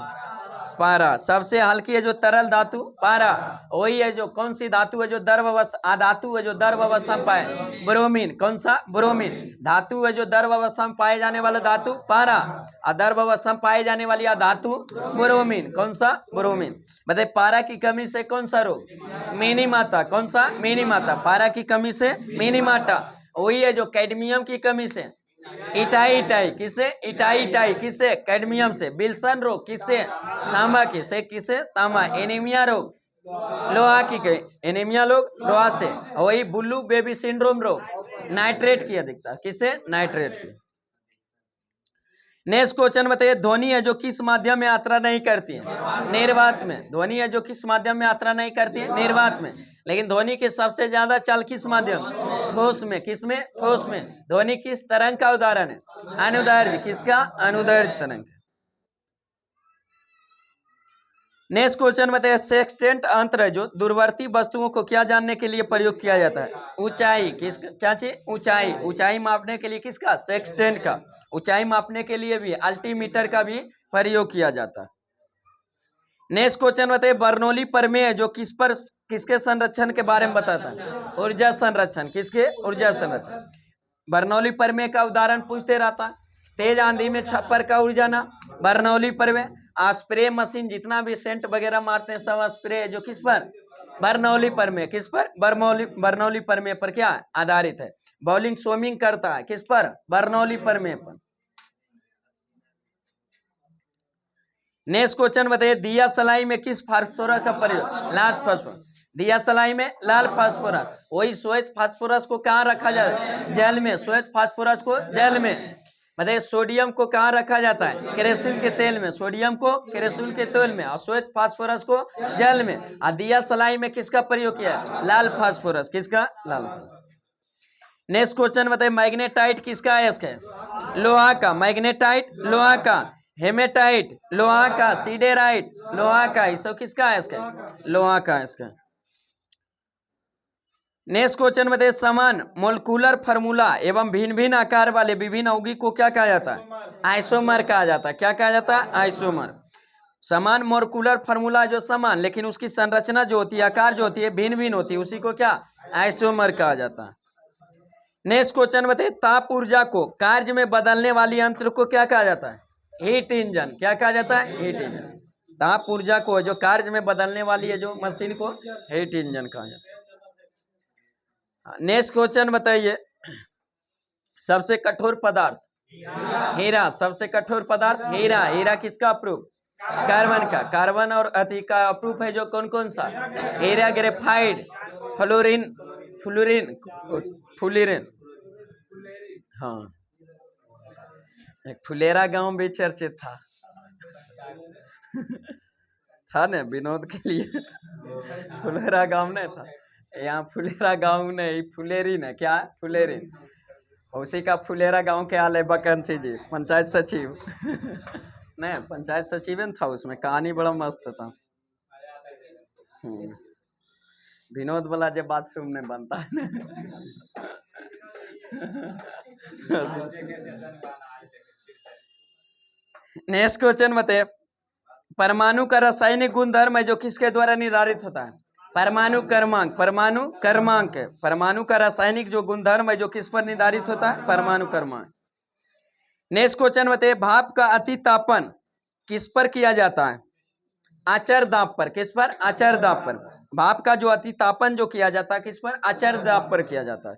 पारा। सबसे हल्की है जो तरल धातु? पारा। वही है जो कौन सी धातु है जो द्रव अवस्था, अधातु है जो द्रव अवस्था में पाए? ब्रोमीन। कौन सा? ब्रोमीन। धातु है जो द्रव अवस्था में पाए जाने वाला धातु? पारा। अद्रव अवस्था में पाई जाने वाली धातु? ब्रोमीन। कौन सा? ब्रोमीन। बताइए पारा की कमी से कौन सा रोग? मिनीमाता। कौन सा? मिनीमाता। पारा की कमी से मिनीमाता। वही है जो कैडमियम की कमी से इटाई, इटाई किसे? इटाई, इटाई किसे? कैडमियम से। विल्सन रोग किसे? तांबा की से, किसे? तांबा। एनीमिया रोग लोहा की के, एनीमिया लोग लोहा से। वही ब्लू बेबी सिंड्रोम रोग नाइट्रेट की अधिकता, किसे? नाइट्रेट की। नेक्स्ट क्वेश्चन बताइए, ध्वनि है जो किस माध्यम में यात्रा नहीं करती है? निर्वात में। ध्वनि है जो किस माध्यम में यात्रा नहीं करती है? निर्वात में। लेकिन ध्वनि के सबसे ज्यादा चाल किस माध्यम? ठोस में। किसमें? ठोस में। ध्वनि किस तरंग का उदाहरण है? अनुदैर्ध्य। किसका? अनुदैर्ध्य तरंग। नेक्स्ट क्वेश्चन बताइए, सेक्सटेंट अंतर है जो दूरवर्ती वस्तुओं को क्या जानने के लिए प्रयोग किया जाता है? ऊंचाई। किस क्या चीज? ऊंचाई। ऊंचाई मापने के लिए किसका? सेक्सटेंट का। ऊंचाई मापने के लिए भी अल्टीमीटर का भी प्रयोग किया जाता है। नेक्स्ट क्वेश्चन बताइए, बर्नौली प्रमेय जो किस पर, किसके संरक्षण के बारे में बताता है? ऊर्जा संरक्षण। किसके? ऊर्जा संरक्षण। बर्नौली प्रमेय का उदाहरण पूछते रहता है। तेज आंधी में छप्पर का उड़ जाना, बर्नौली प्रमेय। स्प्रे मशीन जितना भी सेंट वगैरह मारते हैं सब स्प्रे जो किस पर? बर्नौली प्रमेय। किस पर? बर्नौली प्रमेय पर क्या आधारित है? बॉलिंग स्विमिंग करता है किस पर? बर्नौली प्रमेय पर। नेक्स्ट क्वेश्चन बताइए, दिया सलाई में किस फास्फोरस का प्रयोग? लाल फास्फोरस। दिया सलाई में लाल फास्फोरस। वही श्वेत फास्फोरस को कहाँ रखा जाता है? जल में। श्वेत फास्फोरस को जल में। बताइए सोडियम को कहाँ रखा जाता है? केरोसिन के तेल में। सोडियम को केरोसिन के तेल में और श्वेत फास्फोरस को जल में। और दिया सलाई में किसका प्रयोग किया है? लाल फास्फोरस। किसका? लाल फास्फोरस। नेक्स्ट क्वेश्चन बताइए, मैग्नेटाइट किसका अयस्क है? लोहा का। मैग्नेटाइट लोहा का। हेमेटाइट लोहा का। सीडेराइट लोहा का। ये सब किसका अयस्क है? लोहा का अयस्क है। नेक्स्ट क्वेश्चन बताइए, समान मोलकुलर फार्मूला एवं भिन्न भिन्न आकार वाले विभिन्न यौगिक को क्या कहा जाता है? आइसोमर कहा जाता है। क्या कहा जाता है? आइसोमर। समान मोलकुलर फार्मूला जो समान, लेकिन उसकी संरचना जो होती है, आकार जो होती है भिन्न भिन्न होती है, उसी को क्या? आइसोमर कहा जाता है। नेक्स्ट क्वेश्चन बताइए, ताप ऊर्जा को कार्य में बदलने वाली यंत्र को क्या कहा जाता है? Heat engine. क्या कहा जाता है? Heat engine. ताप ऊर्जा को जो कार्य में बदलने वाली है जो मशीन को हीट इंजन कहा जाता है। नेक्स्ट क्वेश्चन बताइए, सबसे कठोर पदार्थ? हीरा। सबसे कठोर पदार्थ हीरा। हीरा किसका अप्रूव? कार्बन का। कार्बन और अति का अप्रूव है जो कौन कौन सा? हीरा, ग्रेफाइट, फ्लोरीन, फ्लोरीन, फुलेरिन। हाँ, एक फुलेरा गांव भी चर्चित था ना विनोद के लिए। फुलेरा गांव नहीं था यहाँ? फुलेरा गांव नहीं, फुलेरी ने क्या? फुलेरी। उसी का फुलेरा गांव के हाल है बकंसी जी, पंचायत सचिव। नहीं, पंचायत सचिव था उसमें। कहानी बड़ा मस्त था। विनोद वाला जब बाथरूम में बनता है नेक्स्ट क्वेश्चन बताइए, परमाणु का रासायनिक गुणधर्म है जो किसके द्वारा निर्धारित होता है? परमाणु क्रमांक। परमाणु क्रमांक है, परमाणु का रासायनिक जो गुणधर्म है जो किस पर निर्धारित होता है? परमाणु क्रमांक। नेक्स्ट क्वेश्चन बताइए, भाप का अतितापन किस पर किया जाता है? आचर दाब पर। किस पर? आचर दाब पर। भाप का जो अतितापन जो किया जाता है किस पर? आचर दाब पर किया जाता है।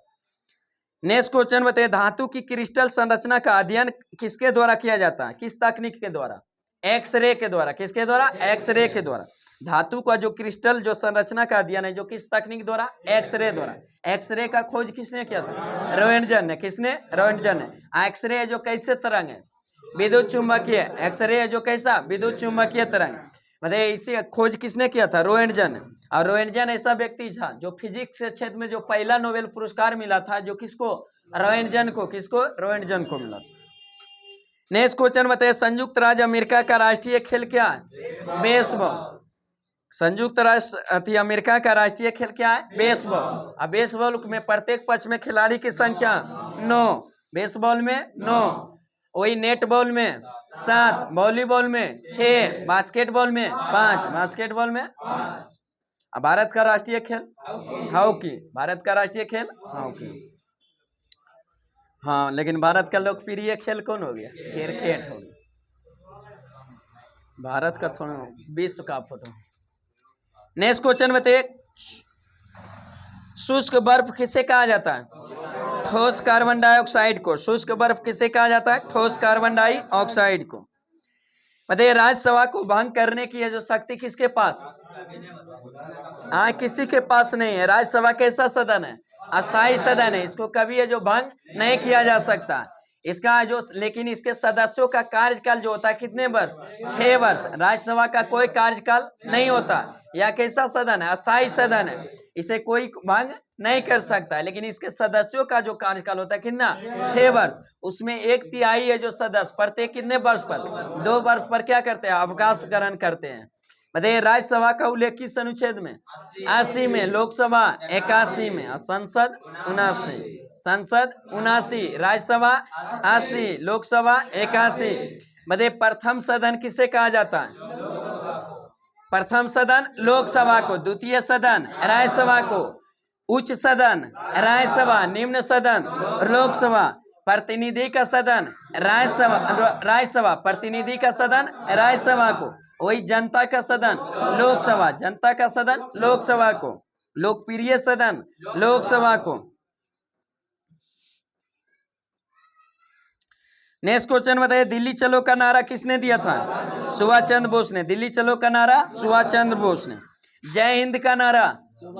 नेक्स्ट क्वेश्चन बताइए, धातु की क्रिस्टल संरचना का अध्ययन किसके द्वारा किया जाता है? किस तकनीक के द्वारा? एक्सरे के द्वारा। किसके द्वारा? एक्सरे के द्वारा। धातु का जो क्रिस्टल जो संरचना का अध्ययन है जो किस तकनीक द्वारा? एक्सरे द्वारा। एक्सरे का खोज किसने किया था? रोएंटगन ने। किसने? रोएंटगन ने। एक्सरे है जो कैसे तरंग है? विद्युत चुंबकीय। एक्सरे है जो कैसा? विद्युत चुंबकीय तरंग। मतलब इसी खोज किसने किया था? रोएंटगन। और रोएंटगन ऐसा व्यक्ति था जो फिजिक्स के क्षेत्र में जो पहला नोबेल पुरस्कार मिला था जो किसको? रोएंटगन को। किसको? रोएंटगन को मिला था। नेक्स्ट क्वेश्चन बताइए, संयुक्त राज्य अमेरिका का राष्ट्रीय खेल क्या है? बेसबॉल। संयुक्त राष्ट्र अमेरिका का राष्ट्रीय खेल क्या है? बेसबॉल। अब बेसबॉल में प्रत्येक पक्ष में खिलाड़ी की संख्या 9, बेसबॉल में 9, वही नेटबॉल में 7, वॉलीबॉल में 6, बास्केटबॉल में 5, बास्केटबॉल में 5। अब भारत का राष्ट्रीय खेल हॉकी। भारत का राष्ट्रीय खेल हॉकी। हाँ, लेकिन भारत का लोकप्रिय खेल कौन हो गया? क्रिकेट हो गया। भारत का थोड़ा विश्व का फोटो। नेक्स्ट क्वेश्चन बताइए, शुष्क बर्फ किसे कहा जाता है? ठोस कार्बन डाइऑक्साइड को। शुष्क बर्फ किसे कहा जाता है? ठोस कार्बन डाइऑक्साइड को। बताइए, राज्यसभा को भंग करने की जो शक्ति किसके पास? हाँ, किसी के पास नहीं है। राज्यसभा कैसा सदन है? अस्थायी सदन है। इसको कभी है जो भंग नहीं किया जा सकता। इसका जो लेकिन इसके सदस्यों का कार्यकाल जो होता है कितने वर्ष? 6 वर्ष। राज्यसभा का कोई कार्यकाल नहीं होता। यह कैसा सदन है? अस्थायी सदन है। इसे कोई भंग नहीं कर सकता है। लेकिन इसके सदस्यों का जो कार्यकाल होता है कितना? 6 वर्ष। उसमें 1/3 है जो सदस्य प्रत्येक कितने वर्ष पर? 2 वर्ष पर क्या करते हैं? अवकाश ग्रहण करते हैं। बताइए, राज्यसभा का उल्लेख किस अनुच्छेद में? 80 में। लोकसभा 81 में। संसद 79। संसद 79, राज्यसभा 80, लोकसभा 81। बताइए, प्रथम सदन किसे कहा जाता है? प्रथम सदन लोकसभा को, द्वितीय सदन राज्यसभा को, उच्च सदन राज्यसभा, निम्न सदन लोकसभा, प्रतिनिधि का सदन राज्यसभा, प्रतिनिधि का सदन राज्यसभा को, वही जनता का सदन लोकसभा, जनता का सदन लोकसभा को, लोकप्रिय सदन लोकसभा को। नेक्स्ट क्वेश्चन बताइए, दिल्ली चलो का नारा किसने दिया था? सुभाष चंद्र बोस ने। दिल्ली चलो का नारा सुभाष चंद्र बोस ने। जय हिंद का नारा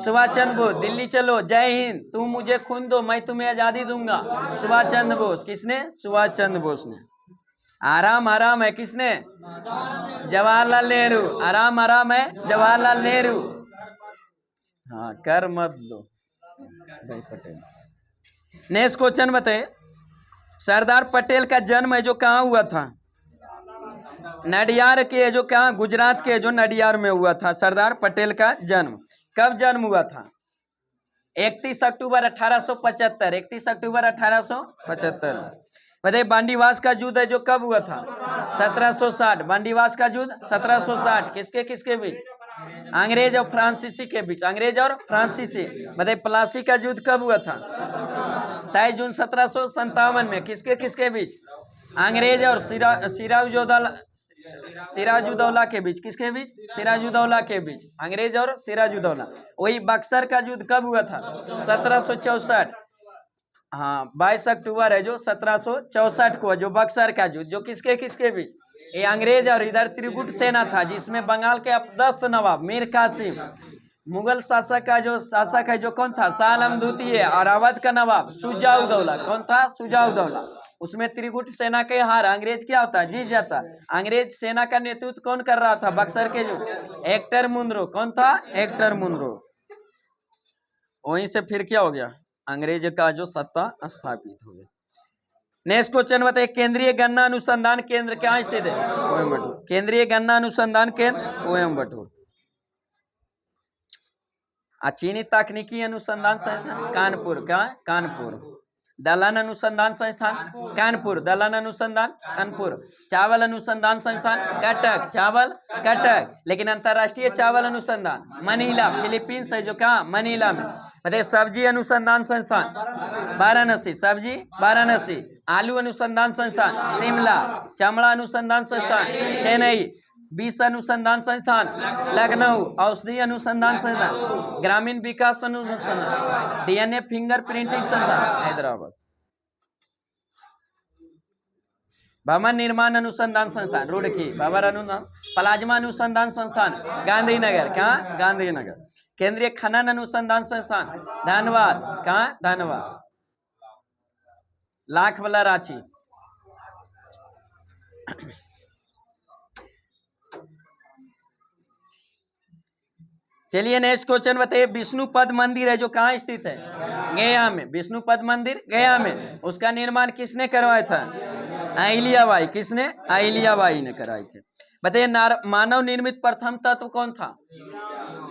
सुभाष चंद्र बोस। दिल्ली चलो, जय हिंद, तुम मुझे खून दो मैं तुम्हें आजादी दूंगा, सुभाष चंद्र बोस। किसने? सुभाष चंद्र बोस ने। आराम आराम है किसने? जवाहरलाल नेहरू। आराम आराम है जवाहरलाल नेहरू। हाँ, कर मत दो भाई पटेल। नेक्स्ट क्वेश्चन बताइए, सरदार पटेल का जन्म है जो कहाँ हुआ था? नडियार के जो कहाँ? गुजरात के जो नडियार में हुआ था सरदार पटेल का जन्म। कब जन्म हुआ था? 31 अक्टूबर 1875। 31 अक्टूबर 1875। बताइए, बांडीवास का युद्ध है जो कब हुआ था? 1760। बांडीवास का युद्ध 1760 किसके किसके बीच? अंग्रेज और फ्रांसीसी के बीच। अंग्रेज और फ्रांसीसी। बताइए, प्लासी का युद्ध कब हुआ था? 23 जून 1757 में। किसके किसके बीच? अंग्रेज और सिराजुद्दौला के बीच। किसके बीच? सिराजुद्दौला के बीच। अंग्रेज और सिराजुद्दौला। वही बक्सर का युद्ध कब हुआ था? 1764। हाँ, 22 अक्टूबर है जो 1764 को जो बक्सर का युद्ध, जो किसके किसके बीच? ये अंग्रेज और इधर त्रिगुट सेना था जिसमें बंगाल के अपदस्थ नवाब मीर कासिम, मुगल शासक का जो शासक है जो कौन था? शाह आलम द्वितीय, और अवध का नवाब शुजा-उद-दौला। कौन था? शुजा-उद-दौला। उसमें त्रिगुट सेना के हार अंग्रेज क्या होता है? जीत जाता। अंग्रेज सेना का नेतृत्व कौन कर रहा था बक्सर के जो? Hector Munro. कौन था? Hector Munro. वहीं से फिर क्या हो गया? अंग्रेज का जो सत्ता स्थापित हो गया। नेक्स्ट क्वेश्चन बताइए, केंद्रीय गन्ना अनुसंधान केंद्र कहाँ स्थित है? कोयम्बटूर। केंद्रीय गन्ना अनुसंधान केंद्र कोयम्बटूर। चीनी तकनीकी अनुसंधान संस्थान कानपुर का कानपुर। दलहन अनुसंधान संस्थान कानपुर, दलहन अनुसंधान कानपुर। चावल अनुसंधान संस्थान कटक, चावल कटक। लेकिन अंतर्राष्ट्रीय चावल अनुसंधान मनीला, फिलीपींस है जो कहाँ मनीला में। बताइए सब्जी अनुसंधान संस्थान वाराणसी, सब्जी वाराणसी। आलू अनुसंधान संस्थान शिमला, चमड़ा अनुसंधान संस्थान चेन्नई, विष अनुसंधान संस्थान लखनऊ, औषधि अनुसंधान संस्थान, ग्रामीण विकास अनुसंधान, डीएनए फिंगर प्रिंटिंग संस्थान हैदराबाद, भवन निर्माण अनुसंधान संस्थान रुड़की, भवन अनुसंधान, प्लाज्मा अनुसंधान संस्थान गांधीनगर, कहाँ गांधीनगर, केंद्रीय खनन अनुसंधान संस्थान धनबाद, कहाँ धनबाद, लाख वाला रांची। चलिए नेक्स्ट क्वेश्चन बताइए, विष्णुपद मंदिर है जो कहाँ स्थित है, गया में। विष्णुपद मंदिर गया में, उसका निर्माण किसने करवाया था, अहिल्याबाई। किसने, अहिल्याबाई ने कराई थे। बताइए मानव निर्मित प्रथम तत्व कौन था,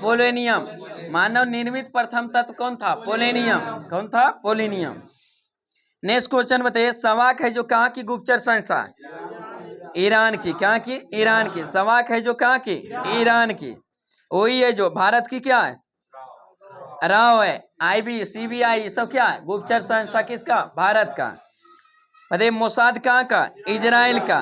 पोलोनियम। मानव निर्मित प्रथम तत्व कौन था, पोलोनियम। कौन था, पोलोनियम। नेक्स्ट क्वेश्चन बताइए, सवाक है जो कहाँ की गुप्तचर संस्था, ईरान की। कहाँ की, ईरान की। सवाक है जो कहाँ की, ईरान की। वही है जो भारत की क्या है, राव है। आईबी, सीबीआई सब क्या है, गुप्तचर संस्था किसका, भारत का। बताइए मोसाद कहाँ का, इजराइल का।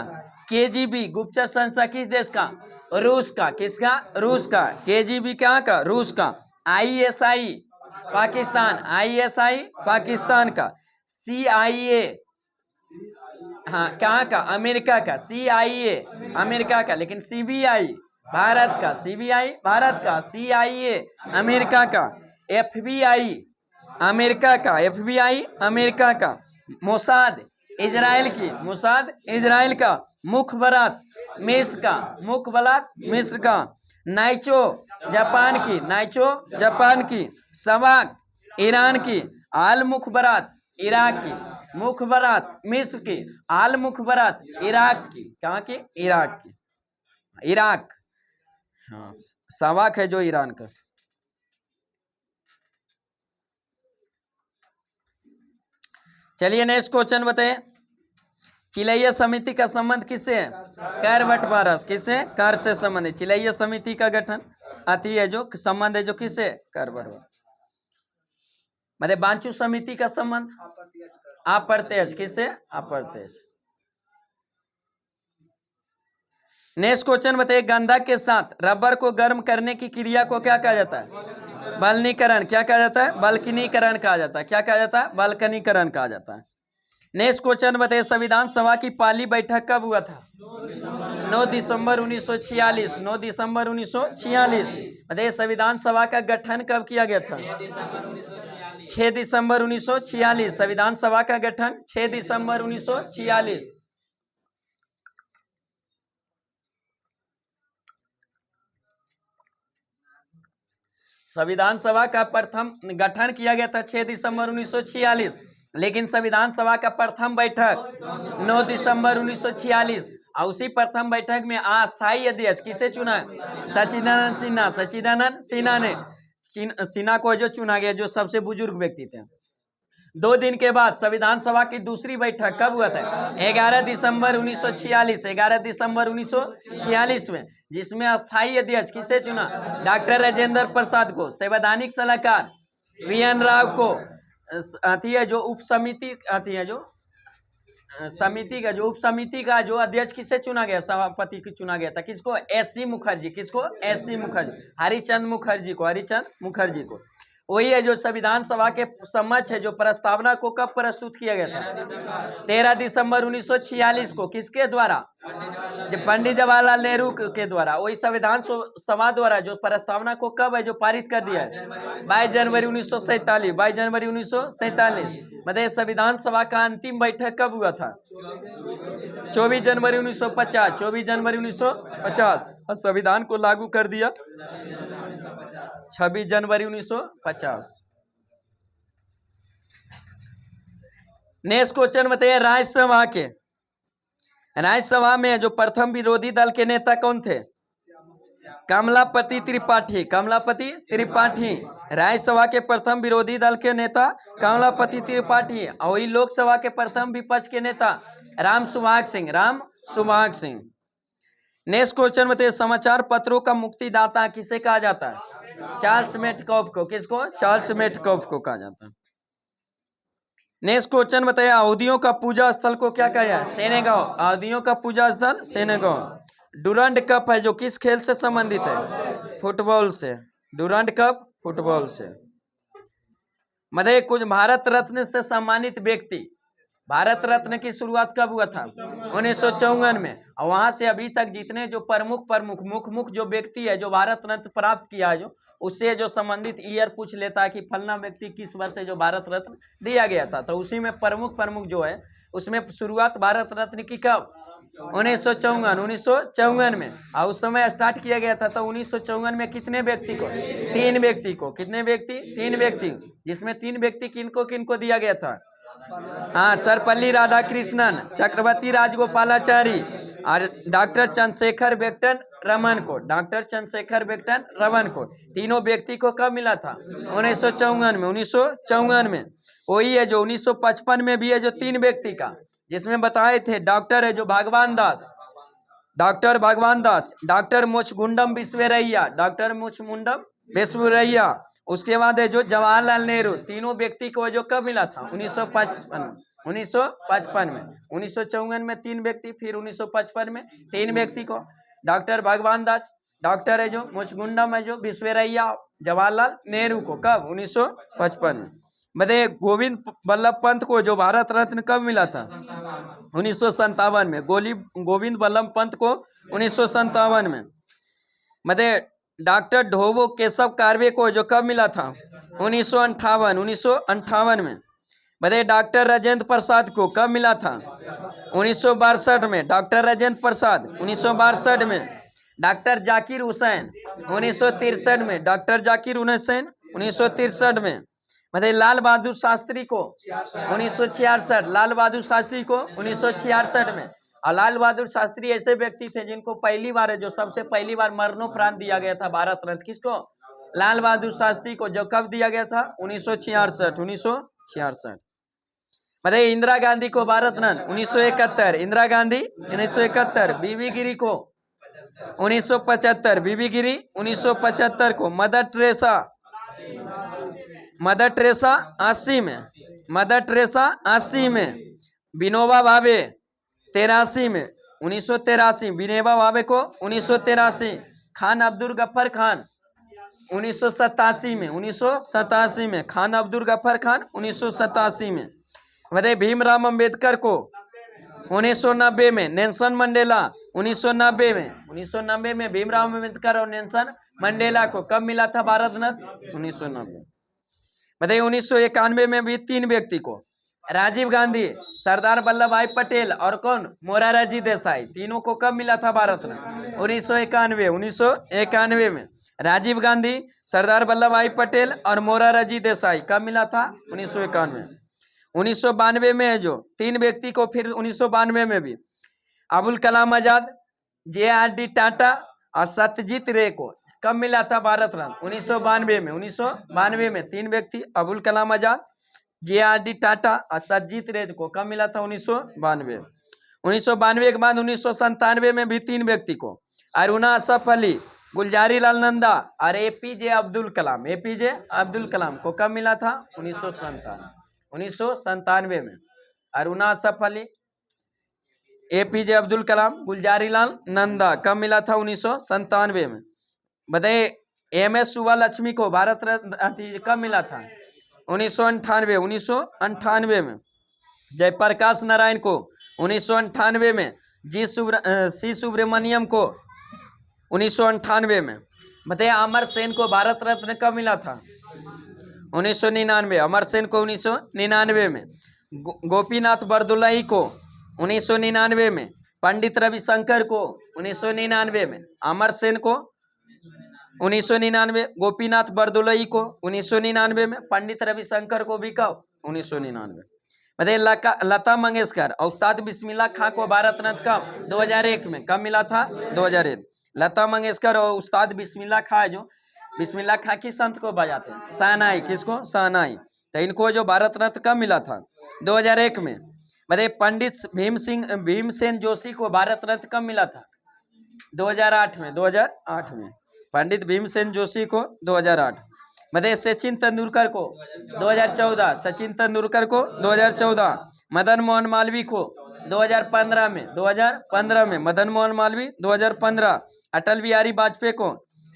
केजीबी गुप्तचर संस्था किस देश का, रूस का। किसका, रूस का। केजीबी कहाँ का, रूस का। आईएसआई पाकिस्तान, आईएसआई पाकिस्तान का। सीआईए हाँ कहाँ का, अमेरिका का। सीआईए अमेरिका का। लेकिन सीबीआई भारत का, सीबीआई भारत का, सीआईए अमेरिका का, एफबीआई अमेरिका का, एफबीआई अमेरिका का। मोसाद इजराइल की, मोसाद इजराइल का। मुखबरात मिस्र का, मुखबरात मिस्र का। नाइचो जापान की, नाइचो जापान की। सवाक ईरान की। आल मुखबरात इराक की, मुखबरात मिस्र की, आल मुखबरात इराक की। कहाँ की, इराक की, इराक। हाँ सवाक है जो ईरान का। चलिए नेक्स्ट क्वेश्चन बताइए, चिलैया समिति का संबंध किससे है, कर बंटवारा। किससे, कर से संबंधित। चिलैया समिति का गठन अति है जो संबंध है जो किससे, कर बंटवारा। मतलब बांचू समिति का संबंध अप्रत्यक्ष। किससे, अप्रत्यक्ष। नेक्स्ट क्वेश्चन बताइए, गंधक के साथ रबर को गर्म करने की क्रिया को क्या कहा जाता है, बल्कनीकरण। क्या कहा जाता है, बल्कनीकरण कहा जाता है। क्या कहा जाता है, बल्कनीकरण कहा जाता है। नेक्स्ट क्वेश्चन बताइए, संविधान सभा की पहली बैठक कब हुआ था, 9 दिसंबर 1946। 9 दिसंबर 1946। बताइए संविधान सभा का गठन कब किया गया था, 6 दिसंबर 1946। संविधान सभा का गठन 6 दिसंबर 1946। संविधान सभा का प्रथम गठन किया गया था 6 दिसंबर 1946। लेकिन संविधान सभा का प्रथम बैठक 9 दिसंबर 1946। और उसी प्रथम बैठक में अस्थायी अध्यक्ष किसे चुना, सच्चिदानंद सिन्हा। सच्चिदानंद सिन्हा ने सिन्हा को जो चुना गया, जो सबसे बुजुर्ग व्यक्ति थे। 2 दिन के बाद संविधान सभा की दूसरी बैठक कब हुआ था, 11 दिसंबर 1946। 11 दिसंबर 1946 में, जिसमें अस्थायी अध्यक्ष किसे चुना, डॉक्टर राजेंद्र प्रसाद को। संवैधानिक सलाहकार वीएन राव को। आती है जो उप समिति आती है जो समिति का, जो उप समिति का जो अध्यक्ष किसे चुना गया, सभापति को चुना गया था। किसको, एससी मुखर्जी। किसको, एससी मुखर्जी, हरिचंद मुखर्जी को, हरिचंद मुखर्जी को। वही है जो संविधान सभा के समक्ष है जो प्रस्तावना को कब प्रस्तुत किया गया था, 13 दिसंबर 1946 को। किसके द्वारा, जब पंडित जवाहरलाल नेहरू के द्वारा। वही संविधान सभा द्वारा जो प्रस्तावना को कब है जो पारित कर दिया है, 22 जनवरी 1947। 22 जनवरी 1947। मतलब संविधान सभा का अंतिम बैठक कब हुआ था, 24 जनवरी 1950। 24 जनवरी 1950। और संविधान को लागू कर दिया 26 जनवरी 1950। नेक्स्ट क्वेश्चन बताइए, राज्यसभा में जो प्रथम विरोधी दल के नेता कौन थे, कमलापति त्रिपाठी, कमलापति त्रिपाठी राज्यसभा के प्रथम विरोधी दल के नेता कमलापति त्रिपाठी, और वही लोकसभा के प्रथम विपक्ष के नेता राम सुभाग सिंह, राम सुभाग सिंह। नेक्स्ट क्वेश्चन बताइए, समाचार पत्रों का मुक्तिदाता किसे कहा जाता है? चार्ल्स मेटकॉफ को। किसको? चार्ल्स मेटकॉफ को कहा जाता है। नेक्स्ट क्वेश्चन बताइए, अवधियों का पूजा स्थल को क्या कहा जाए? सेनेगांव। अवधियों का पूजा स्थल सेनेगांव। डुरंड कप है जो किस खेल से संबंधित है? फुटबॉल से। डुरंड कप फुटबॉल से। मतलब कुछ भारत रत्न से सम्मानित व्यक्ति, भारत रत्न की शुरुआत कब हुआ था? 1954 में। और वहां से अभी तक जितने जो प्रमुख जो व्यक्ति है जो भारत रत्न प्राप्त किया है, जो उससे जो संबंधित ईयर पूछ लेता है कि फलना व्यक्ति किस वर्ष से जो भारत रत्न दिया गया था, तो उसी में प्रमुख जो है उसमें शुरुआत भारत रत्न की कब? 1954 में। और उस समय स्टार्ट किया गया था। तो 1954 में कितने व्यक्ति को? 3 व्यक्ति को। कितने व्यक्ति? 3 व्यक्ति, जिसमें 3 व्यक्ति किनको दिया गया था? हाँ, सर्वपल्ली राधाकृष्णन, चक्रवर्ती राजगोपालाचारी और डॉक्टर चंद्रशेखर वेंकट रमन को। डॉक्टर चंद्रशेखर वेंकट रमन को तीनों व्यक्ति को कब मिला था? 1954 में। 1954 में। वही है जो 1955 में भी है जो 3 व्यक्ति का, जिसमें बताए थे डॉक्टर है जो भगवान दास, डॉक्टर भगवान दास, डॉक्टर मुचगुंडम विश्वेरैया, डॉक्टर मुचमुंडम विश्वेरैया। उसके बाद है जो जवाहरलाल नेहरू। तीनों व्यक्ति को जो कब मिला था? 1955 में। 1954 में 3 व्यक्ति, फिर 1955 में 3 व्यक्ति को, डॉक्टर भगवान दास, डॉक्टर है जो मुचगुंडम है जो विश्वेरैया, जवाहरलाल नेहरू को कब? 1955 में। बताइए, गोविंद बल्लभ पंत को जो भारत रत्न कब मिला था? 1957 में। गोविंद बल्लभ पंत को 1957 में। बताइए, डॉक्टर ढोबो केशव कार्वे को जो कब मिला था? 1958 में। बताइए, डॉक्टर राजेंद्र प्रसाद को कब मिला था? 1962 में। डॉक्टर राजेंद्र प्रसाद 1962 में। डॉक्टर जाकिर हुसैन 1963 में। डॉक्टर जाकिर हुसैन 1963 में। बताइए, लाल बहादुर शास्त्री को 1966, लाल बहादुर शास्त्री को 1966 में। और लाल बहादुर शास्त्री ऐसे व्यक्ति थे जिनको पहली बार है जो सबसे पहली बार मरणोपरांत दिया गया था भारत रत्न। किसको? लाल बहादुर शास्त्री को। जो कब दिया गया था? 1966। बताइए, इंदिरा गांधी को भारत रत्न 1971, इंदिरा गांधी 1971। बीबी गिरी को 1975, बीबी गिरी 1975 को। मदर टेरेसा 80 में, मदर टेरेसा 80 में। विनोबा भावे 83 में, 1983। विनोबा भावे को 1983। खान अब्दुल गफ्फार खान 1987 में, 1987 में। खान अब्दुल गफ्फार खान 1987 में। बताइए, भीमराव अम्बेडकर को 1990 में। नेल्सन मंडेला 1990 में। 1990 में भीमराव अम्बेडकर और नेल्सन मंडेला को कब मिला था भारत रत्न? 1990। बताइए, 1991 में भी 3 व्यक्ति को, राजीव गांधी, सरदार वल्लभ भाई पटेल और कौन? मोरारजी देसाई। तीनों को कब मिला था भारत रत्न? 1991 में। राजीव गांधी, सरदार वल्लभ भाई पटेल और मोरारजी देसाई कब मिला था? 1991। 1992 में है जो 3 व्यक्ति को, फिर 1992 में भी अबुल कलाम आजाद, JRD टाटा और सत्यजीत रे को कब मिला था भारत रत्न? 1992 में। 1992 में 3 व्यक्ति, अबुल कलाम आजाद, JRD टाटा और सत्यजीत रे को कब मिला था? 1992। 1992 के बाद 1997 में भी 3 व्यक्ति को, अरुणा असफ अली, गुलजारी लाल नंदा और APJ अब्दुल कलाम, APJ अब्दुल कलाम को कब मिला था? 1997 में। अरुणा असफ अली, APJ अब्दुल कलाम, गुलजारी लाल नंदा कब मिला था? 1997 में। बताइए, MS सुब्बालक्ष्मी को भारत रत्न कब मिला था? 1998 में। जयप्रकाश नारायण को 1998 में। C सुब्रमण्यम को 1998 में। बताइए, अमर सेन को भारत रत्न कब मिला था? 1999। अमर सेन को 1999 में। गोपीनाथ बरदोलाई को 1999 में। पंडित रविशंकर को 1999 में। अमर सेन को 1999, गोपीनाथ बरदोलाई को 1999 में, पंडित रविशंकर को भी कब? 1999। बताइए, लता मंगेशकर और उस्ताद बिस्मिल्लाह खां को भारत रत्न कब? 2001 में। कब मिला था? 2001। लता मंगेशकर और उस्ताद बिस्मिल्लाह खां है जो बिस्मिल्लाह खां किस संत को बजाते हैं? शहनाई। किसको? शहनाई। तो इनको जो भारत रत्न कब मिला था? 2001 में। बताइए पंडित भीमसेन जोशी को भारत रत्न कब मिला था? 2008 में। 2008 में पंडित भीमसेन जोशी को 2008। बताइए सचिन तेंदुलकर को 2014। सचिन तेंदुलकर को 2014। मदन मोहन मालवीय को 2015 में। 2015 में मदन मोहन मालवीय 2015। अटल बिहारी वाजपेयी को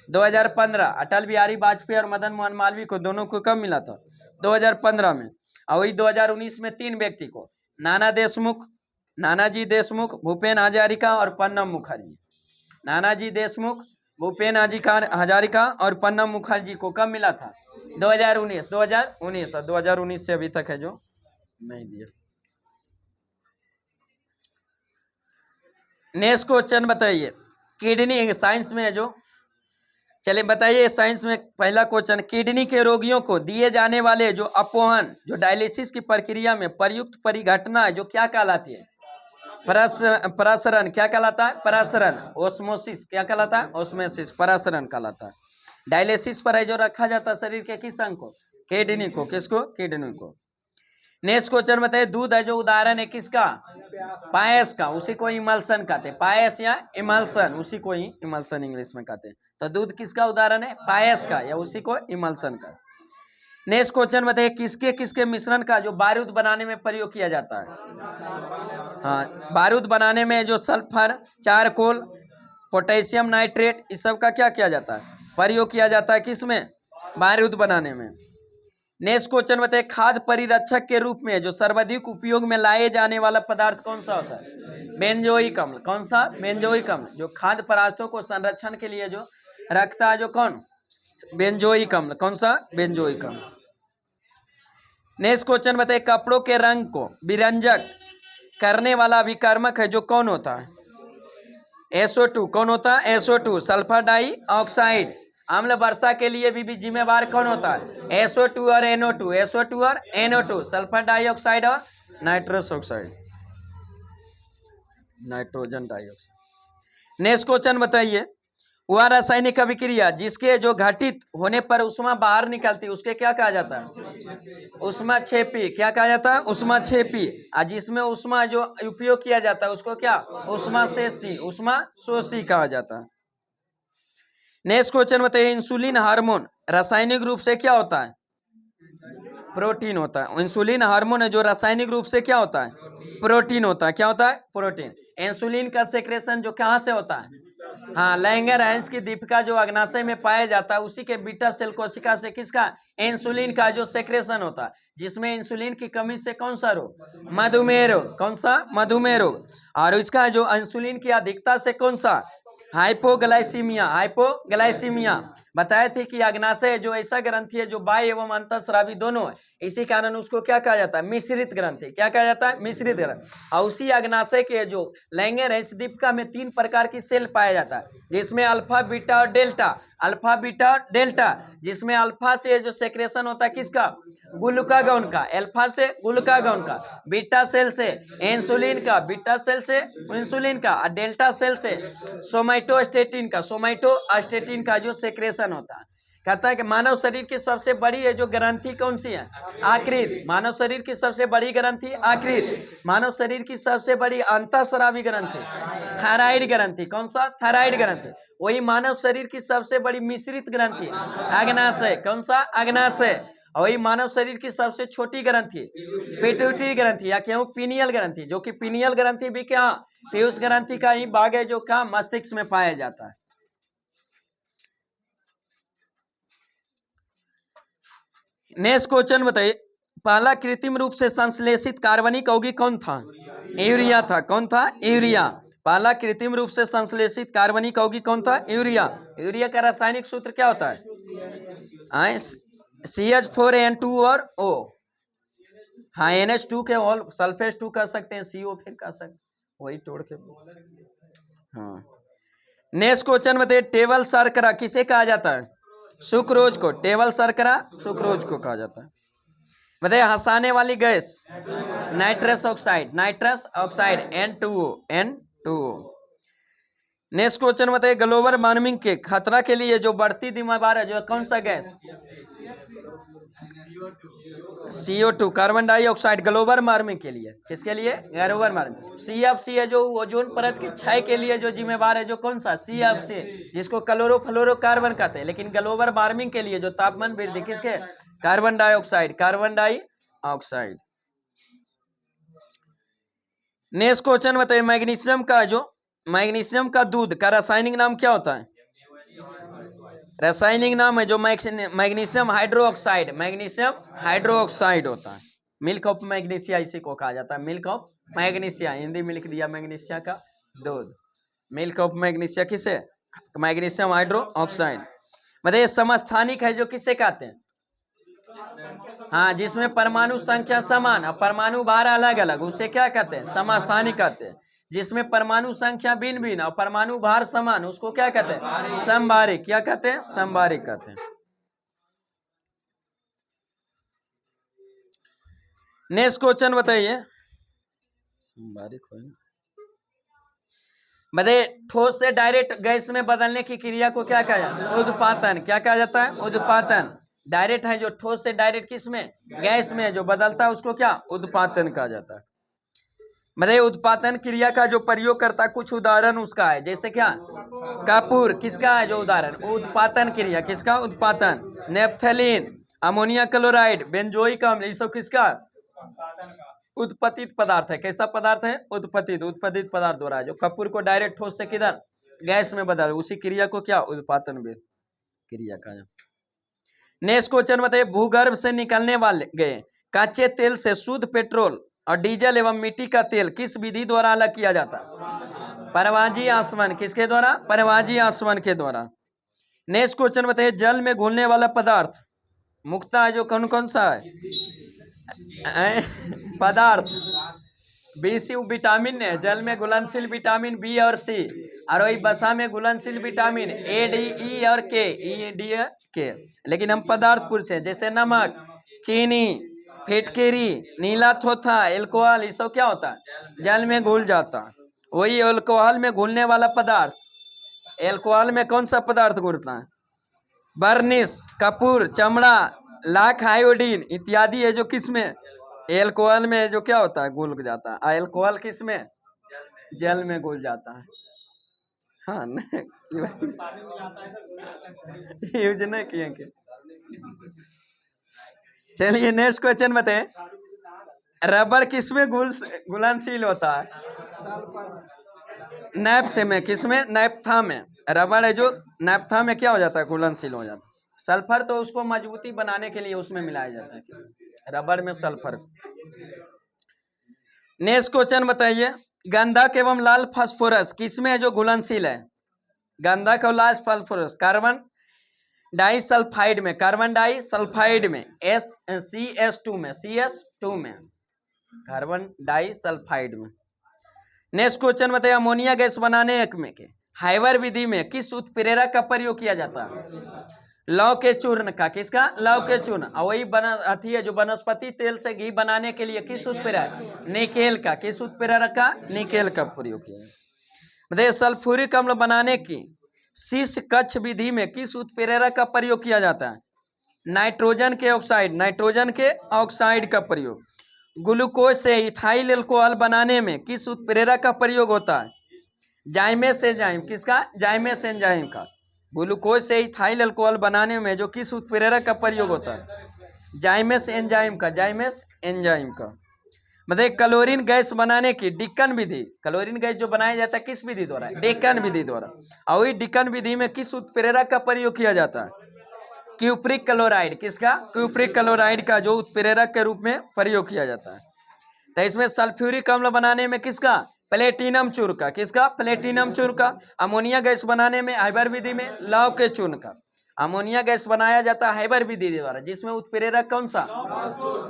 2015। अटल बिहारी वाजपेयी और मदन मोहन मालवीय को दोनों को कब मिला था? 2015 में। और वही 2019 में 3 व्यक्ति को, नानाजी देशमुख, भूपेन हजारिका और प्रणब मुखर्जी। नानाजी देशमुख, भूपेन हजारिका और प्रणब मुखर्जी को कब मिला था? 2019। 2019 और 2019 से अभी तक है जो नहीं दिया। नेक्स्ट क्वेश्चन बताइए, किडनी साइंस में है जो, चलिए बताइए साइंस में पहला क्वेश्चन, किडनी के रोगियों को दिए जाने वाले जो अपोहन, जो डायलिसिस की प्रक्रिया में प्रयुक्त परिघटना है जो क्या कहलाती है? परासरण। क्या कहलाता है? परासरण। ओस्मोसिस। क्या कहलाता है? ओस्मोसिस। परासरण कहलाता है। डायलिसिस पर है जो रखा जाता है शरीर के किस अंग को? किडनी को। किसको? किडनी को। नेक्स्ट क्वेश्चन बताइए, दूध है जो उदाहरण है किसका? पायस का। उसी को इमल्सन कहते हैं। पायस या इमल्सन, उसी को ही इमल्सन इंग्लिश में कहते हैं। तो दूध किसका उदाहरण है? पायस का, या उसी को इमल्सन का। नेक्स्ट क्वेश्चन बताइए, किसके किसके मिश्रण का जो बारूद बनाने में प्रयोग किया जाता है? हाँ, बारूद बनाने में जो सल्फर, चारकोल, पोटेशियम नाइट्रेट, इस सब का क्या किया जाता है? प्रयोग किया जाता है किसमें? बारूद बनाने में। नेक्स्ट क्वेश्चन बताइए, खाद्य परिरक्षक के रूप में जो सर्वाधिक उपयोग में लाए जाने वाला पदार्थ कौन सा होता है? बेंजोइक अम्ल। कौन सा? बेंजोइक अम्ल। जो खाद्य पदार्थों को संरक्षण के लिए जो रखता है जो कौन? बेंजोइक अम्ल। कौन सा? बेंजोइक अम्ल। नेक्स्ट क्वेश्चन बताइए, कपड़ों के रंग को विरंजक करने वाला अभिकर्मक है जो कौन होता है? SO2। कौन होता है? SO2, sulphur die oxide. अम्ल वर्षा के लिए भी जिम्मेवार कौन होता है? SO2 और NO2। SO2 और NO2, सल्फर डाइऑक्साइड और nitrous oxide, nitrogen dioxide. Next question बताइए, वह रासायनिक अभिक्रिया जिसके जो घटित होने पर उष्मा बाहर निकलती है उसके क्या कहा जाता है? उष्मा छेपी। क्या कहा जाता है? उष्मा छेपी। और जिसमें उष्मा जो उपयोग किया जाता है उसको क्या? उष्मा शोषी। उष्मा शोषी कहा जाता है। नेक्स्ट क्वेश्चन बताइए, इंसुलिन हार्मोन रासायनिक रूप से क्या होता है? प्रोटीन होता है। इंसुलिन हार्मोन है जो रासायनिक रूप से क्या होता है? प्रोटीन होता है। क्या होता है? प्रोटीन। इंसुलिन का सेक्रेशन जो कहाँ से होता है? हाँ, लैंगरहैंस की दीपिका जो अग्नाशय में पाया जाता है उसी के बीटा सेल कोशिका से किसका? इंसुलिन का जो सेक्रेशन होता है, जिसमें इंसुलिन की कमी से कौन सा रोग? मधुमेह रोग। कौन सा? मधुमेह रोग। और इसका जो इंसुलिन की अधिकता से कौन सा? हाइपोग्लाइसीमिया। हाइपोग्लाइसीमिया। बताए थे कि अग्नाशय जो ऐसा ग्रंथि है जो बाह्य एवं अंतःस्रावी दोनों है, इसी कारण उसको क्या कहा जाता है? मिश्रित ग्रंथि। क्या कहा जाता है? मिश्रित ग्रंथि। और उसी अग्नाशय के जो लैंगरहैंस दीपिका में 3 प्रकार की सेल पाया जाता है, जिसमें अल्फा, बीटा और डेल्टा। Alpha, beta, delta. जिसमें अल्फा से जो सेक्रेशन होता है किसका? ग्लूकागॉन का। अल्फा से ग्लूकागॉन का। बीटा सेल से इंसुलिन का। बीटा सेल से इंसुलिन का। और डेल्टा सेल से सोमाइटोस्टेटिन का। सोमाइटोस्टेटिन का जो सेक्रेशन होता है। कहता है कि मानव शरीर की सबसे बड़ी है जो ग्रंथि कौन सी है? आकृत। मानव शरीर की सबसे बड़ी ग्रंथि आकृत। मानव शरीर की सबसे बड़ी अंतःस्रावी ग्रंथि थायराइड ग्रंथि। कौन सा? थायराइड ग्रंथि। वही मानव शरीर की सबसे बड़ी मिश्रित ग्रंथि अग्नाशय। कौन सा? अग्नाशय। और वही मानव शरीर की सबसे छोटी ग्रंथि पिट्यूटरी ग्रंथि या क्यों पीनियल ग्रंथि, जो कि पीनियल ग्रंथि भी क्या? पीयूष ग्रंथि का ही भाग है जो क्या? मस्तिष्क में पाया जाता है। नेक्स्ट क्वेश्चन बताइए, पहला कृत्रिम रूप से संश्लेषित कार्बनिक यौगिक कौन था? यूरिया था। कौन था? यूरिया। पहला कृत्रिम रूप से संश्लेषित कार्बनिक यौगिक कौन था? यूरिया। यूरिया का रासायनिक सूत्र क्या होता है? CH4N2 और O। हाँ, NH2 के ऑल सल्फेट 2 कर सकते हैं, CO फिर कर सकते, वही तोड़ के। हाँ। नेक्स्ट क्वेश्चन बताइए, टेबल शर्करा किसे कहा जाता है? सुक्रोज को। टेबल शर्करा सुक्रोज को कहा जाता है। बताइए, हंसाने वाली gas nitrous oxide. Nitrous oxide N2O। N2O। Next question बताइए, ग्लोबल वार्मिंग के खतरा के लिए जो बढ़ती जिम्मेदार है, जो कौन सा gas? CO2, carbon dioxide. Global warming के लिए, किसके लिए? Global warming. CFC है जो ओजोन परत के क्षय के लिए जो जिम्मेवार है, जो कौन सा? CFC, जिसको क्लोरोफ्लोरोकार्बन कहते हैं। लेकिन ग्लोबल वार्मिंग के लिए जो तापमान वृद्धि किसके? Carbon dioxide, carbon dioxide. Next question बताइए, मैग्नीशियम का दूध का रासायनिक नाम क्या होता है? रासायनिक नाम है जो मैग्नीशियम हाइड्रोक्साइड होता है। मिल्क ऑफ मैग्नीशिया इसी को कहा जाता है, मिल्क ऑफ मैग्नीशिया। हिंदी में लिख दिया मैग्नीशिया का दूध। मिल्क ऑफ मैग्नीशिया किसे? Magnesium hydroxide. बताइए, समस्थानिक है जो किसे कहते हैं? हाँ, जिसमें परमाणु संख्या समान और परमाणु भार अलग अलग, उसे क्या कहते हैं? समस्थानिक कहते हैं। जिसमें परमाणु संख्या भिन्न भिन्न और परमाणु भार समान, उसको क्या कहते हैं? समभारिक। क्या कहते हैं? समभारिक कहते हैं। नेक्स्ट क्वेश्चन बताइए, समभारिक हो ना, बताइए, ठोस से डायरेक्ट गैस में बदलने की क्रिया को क्या कहा जाता है? उद्पातन। क्या कहा जाता है? उद्पातन। डायरेक्ट है जो ठोस से डायरेक्ट किस में? गैस में जो बदलता है, उसको क्या? उद्पातन कहा जाता है। मतलब उत्पादन क्रिया का जो प्रयोग करता है, कुछ उदाहरण उसका है, जैसे क्या? कपूर किसका है जो उदाहरण? उत्पादन क्रिया किसका? उत्पादन। नेफ्थलीन, अमोनिया क्लोराइड, बेंजोइक अम्ल, ये सब किसका? उत्पादित पदार्थ है। कैसा पदार्थ है? उत्पादित पदार्थ द्वारा है। जो कपूर को डायरेक्ट ठोस से किधर? गैस में बदल, उसी क्रिया को क्या? उत्पादन क्रिया का। नेक्स्ट क्वेश्चन बताइए, भूगर्भ से निकलने वाले गए कच्चे तेल से शुद्ध पेट्रोल और डीजल एवं मिट्टी का तेल किस विधि द्वारा अलग किया जाता है? परवाजी आसवन। किसके द्वारा? परवाजी आसवन के द्वारा। नेक्स्ट क्वेश्चन बताइए, जल में घुलने वाला पदार्थ मुख्यतः जो कौन कौन सा है? पदार्थ B, C विटामिन है। जल में घुलनशील विटामिन B और C, और वही बसा में घुलनशील विटामिन A, D, E और K। लेकिन हम पदार्थ पूछे, जैसे नमक, चीनी, फिटकिरी, नीला थोथा, एल्कोहल, ये सब क्या होता है? जल में घुल जाता है। वही एल्कोहल में घुलने वाला पदार्थ, एल्कोहल में कौन सा पदार्थ घुलता है? बर्निश, कपूर, चमड़ा, लाख, आयोडीन इत्यादि है जो किसमें? एल्कोहल में जो क्या होता है? घुल जाता है। एल्कोहल किस में? जल में घुल जाता है। हाँ यूज नहीं किए के। चलिए नेक्स्ट क्वेश्चन बताए, रबर किसमें घुलनशील होता है? नैप्था में। किसमें? नैप्था में। रबर है जो नैप्था में क्या हो जाता है? घुलनशील हो जाता है। सल्फर तो उसको मजबूती बनाने के लिए उसमें मिलाया जाता है, रबर में सल्फर। नेक्स्ट क्वेश्चन बताइए, गंधक एवं लाल फास्फोरस किसमें है जो घुलनशील है? गंधक और लाल फास्फोरस कार्बन डाइसल्फाइड में, कार्बन डाइसल्फाइड में, CS2 में, CS2 में, कार्बन डाइसल्फाइड में। नेक्स्ट क्वेश्चन बताइए, अमोनिया गैस बनाने में के हाइबर विधि में किस उत्प्रेरक का प्रयोग किया जाता है? लौह के चूर्ण का। किसका? लौह के चूर्ण। और वही अथी है जो वनस्पति तेल से घी बनाने के लिए किस उत्प्रेरक? निकेल का। किस उत्प्रेरक का? निकेल का प्रयोग किया। बताइए, सल्फ्यूरिक अम्ल बनाने की शीश कक्ष विधि में किस उत्प्रेरक का प्रयोग किया जाता है? नाइट्रोजन के ऑक्साइड, नाइट्रोजन के ऑक्साइड का प्रयोग। ग्लूकोज से इथाइल अल्कोहल बनाने में किस उत्प्रेरक का प्रयोग होता है? Zymase enzyme. किसका? जाइमेस एंजाइम का। ग्लूकोज से इथाइल अल्कोहल बनाने में जो किस उत्प्रेरक का प्रयोग होता है? जाइमेस एंजाइम का। जाइमेस एंजाइम का। मतलब क्लोरीन गैस बनाने की डिकन विधि, क्लोरीन गैस जो बनाया जाता है किस विधि द्वारा? डिकन विधि द्वारा। और वही डिकन विधि में किस उत्प्रेरक का प्रयोग किया जाता है? Cupric chloride. किसका? क्यूप्रिक क्लोराइड का जो उत्प्रेरक के रूप में प्रयोग किया जाता है। तो इसमें सल्फ्यूरिक अम्ल बनाने में किसका? प्लेटिनम चूर्ण का। किसका? प्लेटिनम चूर्ण का। अमोनिया गैस बनाने में हाइबर विधि में लौह के चूर्ण का। अमोनिया गैस बनाया जाता है हाइबर विधि द्वारा, जिसमें उत्प्रेरक कौन सा?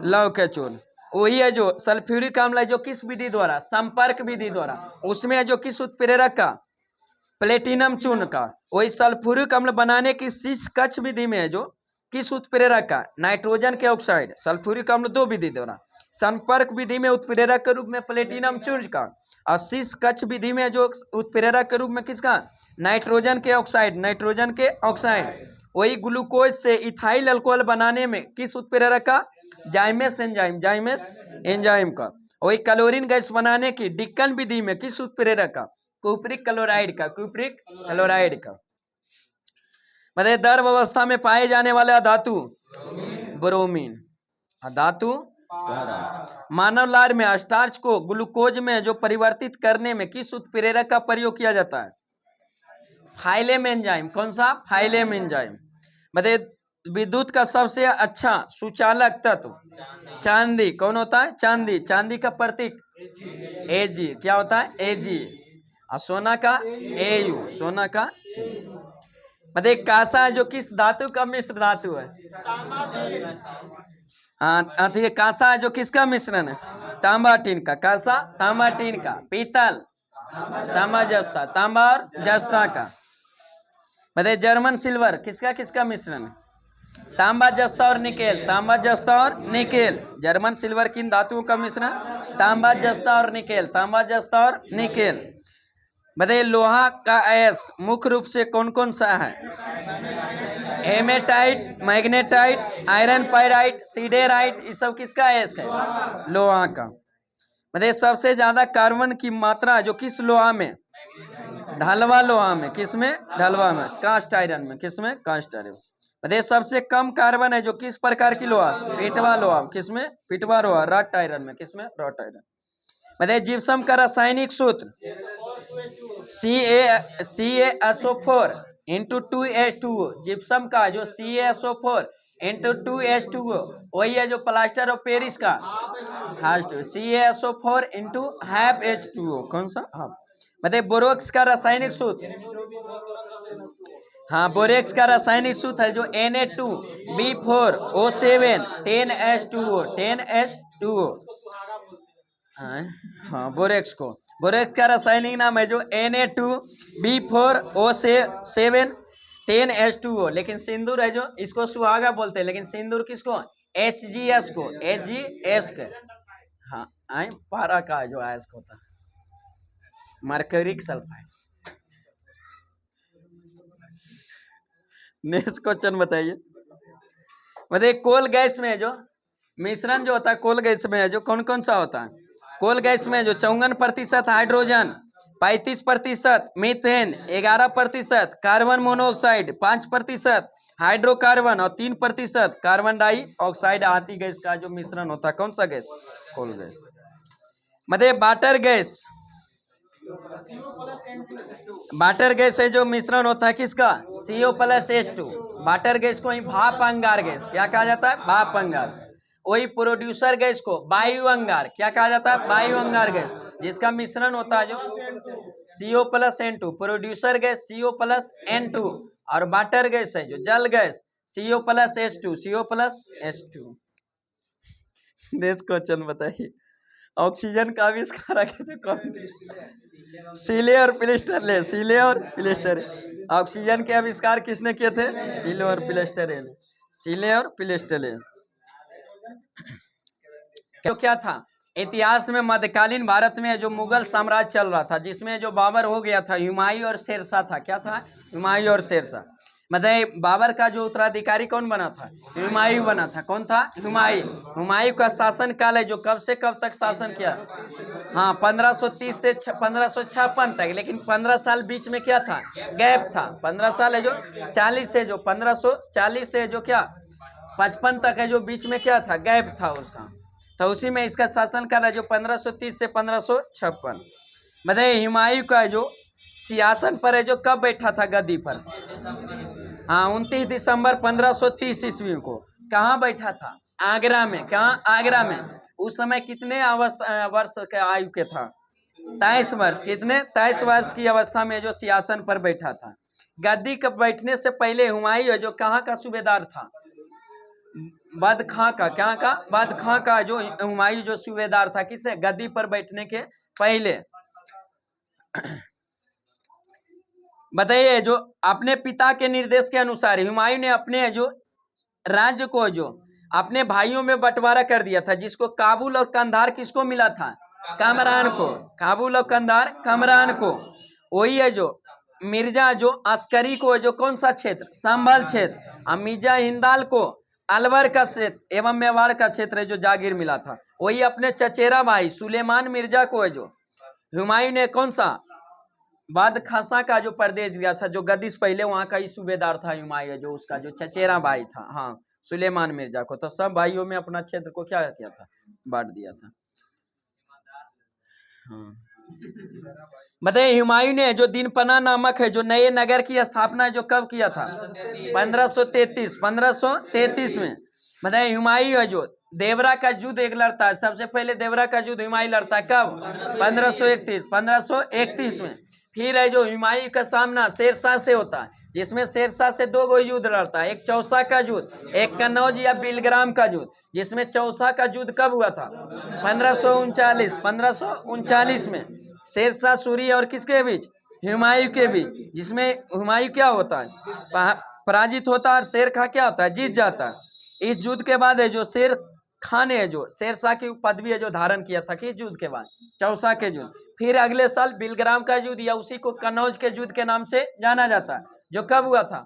लौह के चूर्ण। वही है जो सल्फ्यूरिक अम्ल है जो किस विधि द्वारा? संपर्क विधि द्वारा। उसमें है जो किस उत्प्रेरक का? प्लेटिनम चूर्ण का। वही सल्फ्यूरिक अम्ल बनाने की शीश कक्ष विधि में है जो किस उत्प्रेरक का? नाइट्रोजन के ऑक्साइड। सल्फ्यूरिक अम्ल दो विधि द्वारा, संपर्क विधि में उत्प्रेरक के रूप में प्लेटिनम चूर्ण का, और शीश कक्ष विधि में जो उत्प्रेरक के रूप में किसका, नाइट्रोजन के ऑक्साइड। वही ग्लूकोज से इथाइल अल्कोहल बनाने में किस उत्प्रेरक का, जाइमेस एंजाइम का। वही क्लोरीन गैस बनाने की डिक्कन विधि में किस उत्प्रेरक का, कुप्रिक क्लोराइड का। मतलब द्रव अवस्था में पाए जाने वाला धातु ब्रोमीन, धातु। मानव लार में स्टार्च को ग्लूकोज में जो परिवर्तित करने में किस उत्प्रेरक का प्रयोग किया जाता है, फाइलेम एंजाइम। कौन सा, फाइलेम एंजाइम। मतलब विद्युत का सबसे अच्छा सुचालक तत्व चांदी। कौन होता है, चांदी। चांदी का प्रतीक Ag, क्या होता है, Ag। और सोना का Au, सोना का। मतलब कांसा जो किस धातु का मिश्र धातु है, हाँ ठीक है। कांसा जो किसका मिश्रण है, तांबा टीन का। कांसा तांबा टीन का। पीतल तांबा जस्ता, तांबा और जस्ता का। मतलब जर्मन सिल्वर किसका किसका मिश्रण है, तांबा जस्ता और निकेल, तांबा जस्ता और निकेल। जर्मन सिल्वर किन धातुओं का मिश्रण, तांबा जस्ता और निकेल, तांबा जस्ता और निकेल। बताइए लोहा का अयस्क मुख्य रूप से कौन कौन सा है, hematite, magnetite, iron pyrite, siderite, ये सब किसका अयस्क है, लोहा का। बताइए सबसे ज्यादा कार्बन की मात्रा जो किस लोहा में, ढलवा लोहा में। किसमें, ढलवा में। कास्ट आयरन में। किसमें, कास्ट आयरन। बताइए सबसे कम कार्बन है जो किस प्रकार की लोहा, पिटवा लोहा। किसमें, पिटवा लोहा। रॉट आयरन में। किसमें, रॉट आयरन। बताइए जिप्सम का रासायनिक सूत्र CaSO4 इंटू 2H2O। जिप्सम का जो CaSO4 इंटू 2H2O वही है जो प्लास्टर ऑफ पेरिस का CaSO4 इंटू हाफ H2O। कौन सा, हाफ। बताइए बोरोक्स का रासायनिक सूत्र, हाँ बोरेक्स का रासायनिक सूत्र है जो Na2B4O7 10H2O 10H2O। हाँ बोरेक्स का रासायनिक नाम है जो Na2B4O7 10H2O। लेकिन सिंदूर है जो इसको सुहागा बोलते हैं, लेकिन सिंदूर किसको, HGS को, HGS के। हाँ पारा का जो अयस्क होता है, मरकरिक सल्फाइड। नेक्स्ट क्वेश्चन बताइए। मतलब कोल गैस में जो मिश्रण जो होता है, कोल गैस में जो कौन कौन सा होता है, कोल गैस में जो 54% hydrogen, 35% methane, 11% carbon monoxide, 5% hydrocarbon और 3% कार्बन डाइऑक्साइड आदि गैस का जो मिश्रण होता है, कौन सा गैस, कोल गैस। मतलब वाटर गैस, वाटर गैस है जो मिश्रण होता है किसका, CO+H2। वाटर गैस को ही भाप अंगार गैस क्या कहा जाता है, भाप अंगार। वही प्रोड्यूसर गैस को वायु अंगार क्या कहा जाता है, वायु अंगार गैस, जिसका मिश्रण होता है जो CO+N2। प्रोड्यूसर गैस CO+N2 और वाटर गैस है जो जल gas CO+H2, CO+H2। Next question बताइए। ऑक्सीजन का आविष्कारक है जो कौन, सीले और प्लिस्टरले, सीले और प्लिस्टर। ऑक्सीजन के आविष्कार किसने किए थे, सीले और प्लिस्टरेन, सीले और प्लिस्टरेन। तो क्या था, इतिहास में मध्यकालीन भारत में जो मुगल साम्राज्य चल रहा था, जिसमें जो बाबर हो गया था, हुमायूं और शेरशाह था। क्या था, हुमायूं और शेरशाह। मतलब बाबर का जो उत्तराधिकारी कौन बना था, हुमायूं बना था। कौन था, हुमायूं का शासन काल है जो कब से कब तक शासन किया, हाँ 1530 से 1556 तक। लेकिन 15 साल बीच में क्या था, गैप था। 15 साल है जो 40 से जो 1540 से जो क्या 55 तक है जो बीच में क्या था, गैप था उसका। तो उसी में इसका शासन काल है जो 1530 से 1556। मतलब हुमायूं का जो सिंहासन पर है जो कब बैठा था गद्दी पर, हाँ 29 दिसंबर 1530 ईस्वी को। कहाँ बैठा था, आगरा में। कहाँ, आगरा में। उस समय कितने वर्ष के आयु के था, 23 वर्ष। कितने, 23 वर्ष की अवस्था में जो सिंहासन पर बैठा था। गद्दी के बैठने से पहले हुमायूं जो कहाँ का सूबेदार था, बदखां का। क्या का, बदखां का जो हुमायूं जो सूबेदार था, किसे, गद्दी पर बैठने के पहले। बताइए जो अपने पिता के निर्देश के अनुसार हुमायूं ने अपने जो राज्य को जो अपने भाइयों में बंटवारा कर दिया था, जिसको काबुल और कंधार किसको मिला था? कामरान को। काबुल और कंधार कामरान को। वही है जो मिर्जा जो अस्करी को जो कौन सा क्षेत्र? संभल क्षेत्र। और मिर्जा हिंदाल को अलवर का क्षेत्र एवं मेवाड़ का क्षेत्र है जो जागीर मिला था। वही अपने चचेरा भाई सुलेमान मिर्जा को है जो हुमायूं ने कौन सा बाद खासा का जो प्रदेश दिया था, जो गद्दी से पहले वहां का ही सूबेदार था हुमायूं, जो उसका जो चचेरा भाई था, हाँ, सुलेमान मिर्जा को। तो सब भाइयों में अपना क्षेत्र को क्या किया था? बांट दिया था। हाँ। बताइए हुमायूं ने जो दीनपना नामक है जो नए नगर की स्थापना जो कब किया था? 1533 में। बताइए हुमायूं है जो देवरा का युद्ध एक लड़ता है, सबसे पहले देवरा का युद्ध हुमायूं लड़ता है कब? 1531 में। फिर है जो हुमायूं का सामना शेरशाह से होता है, जिसमें शेरशाह से दो गो युद्ध लड़ता है, एक चौसा का युद्ध, एक कन्नौज या बिलग्राम का युद्ध, जिसमें चौसा का युद्ध कब हुआ था? 1539 में शेरशाह सूरी और किसके बीच? हुमायूं के बीच, जिसमें हुमायूं क्या होता है? पराजित होता है और शेर खां क्या होता है? जीत जाता है। इस युद्ध के बाद है जो शेर खां ने जो शेरशाह की पदवी है जो धारण किया था, किस युद्ध के बाद? चौसा के युद्ध। फिर अगले साल बिलग्राम का युद्ध या उसी को कन्नौज के युद्ध के नाम से जाना जाता है, जो कब हुआ था?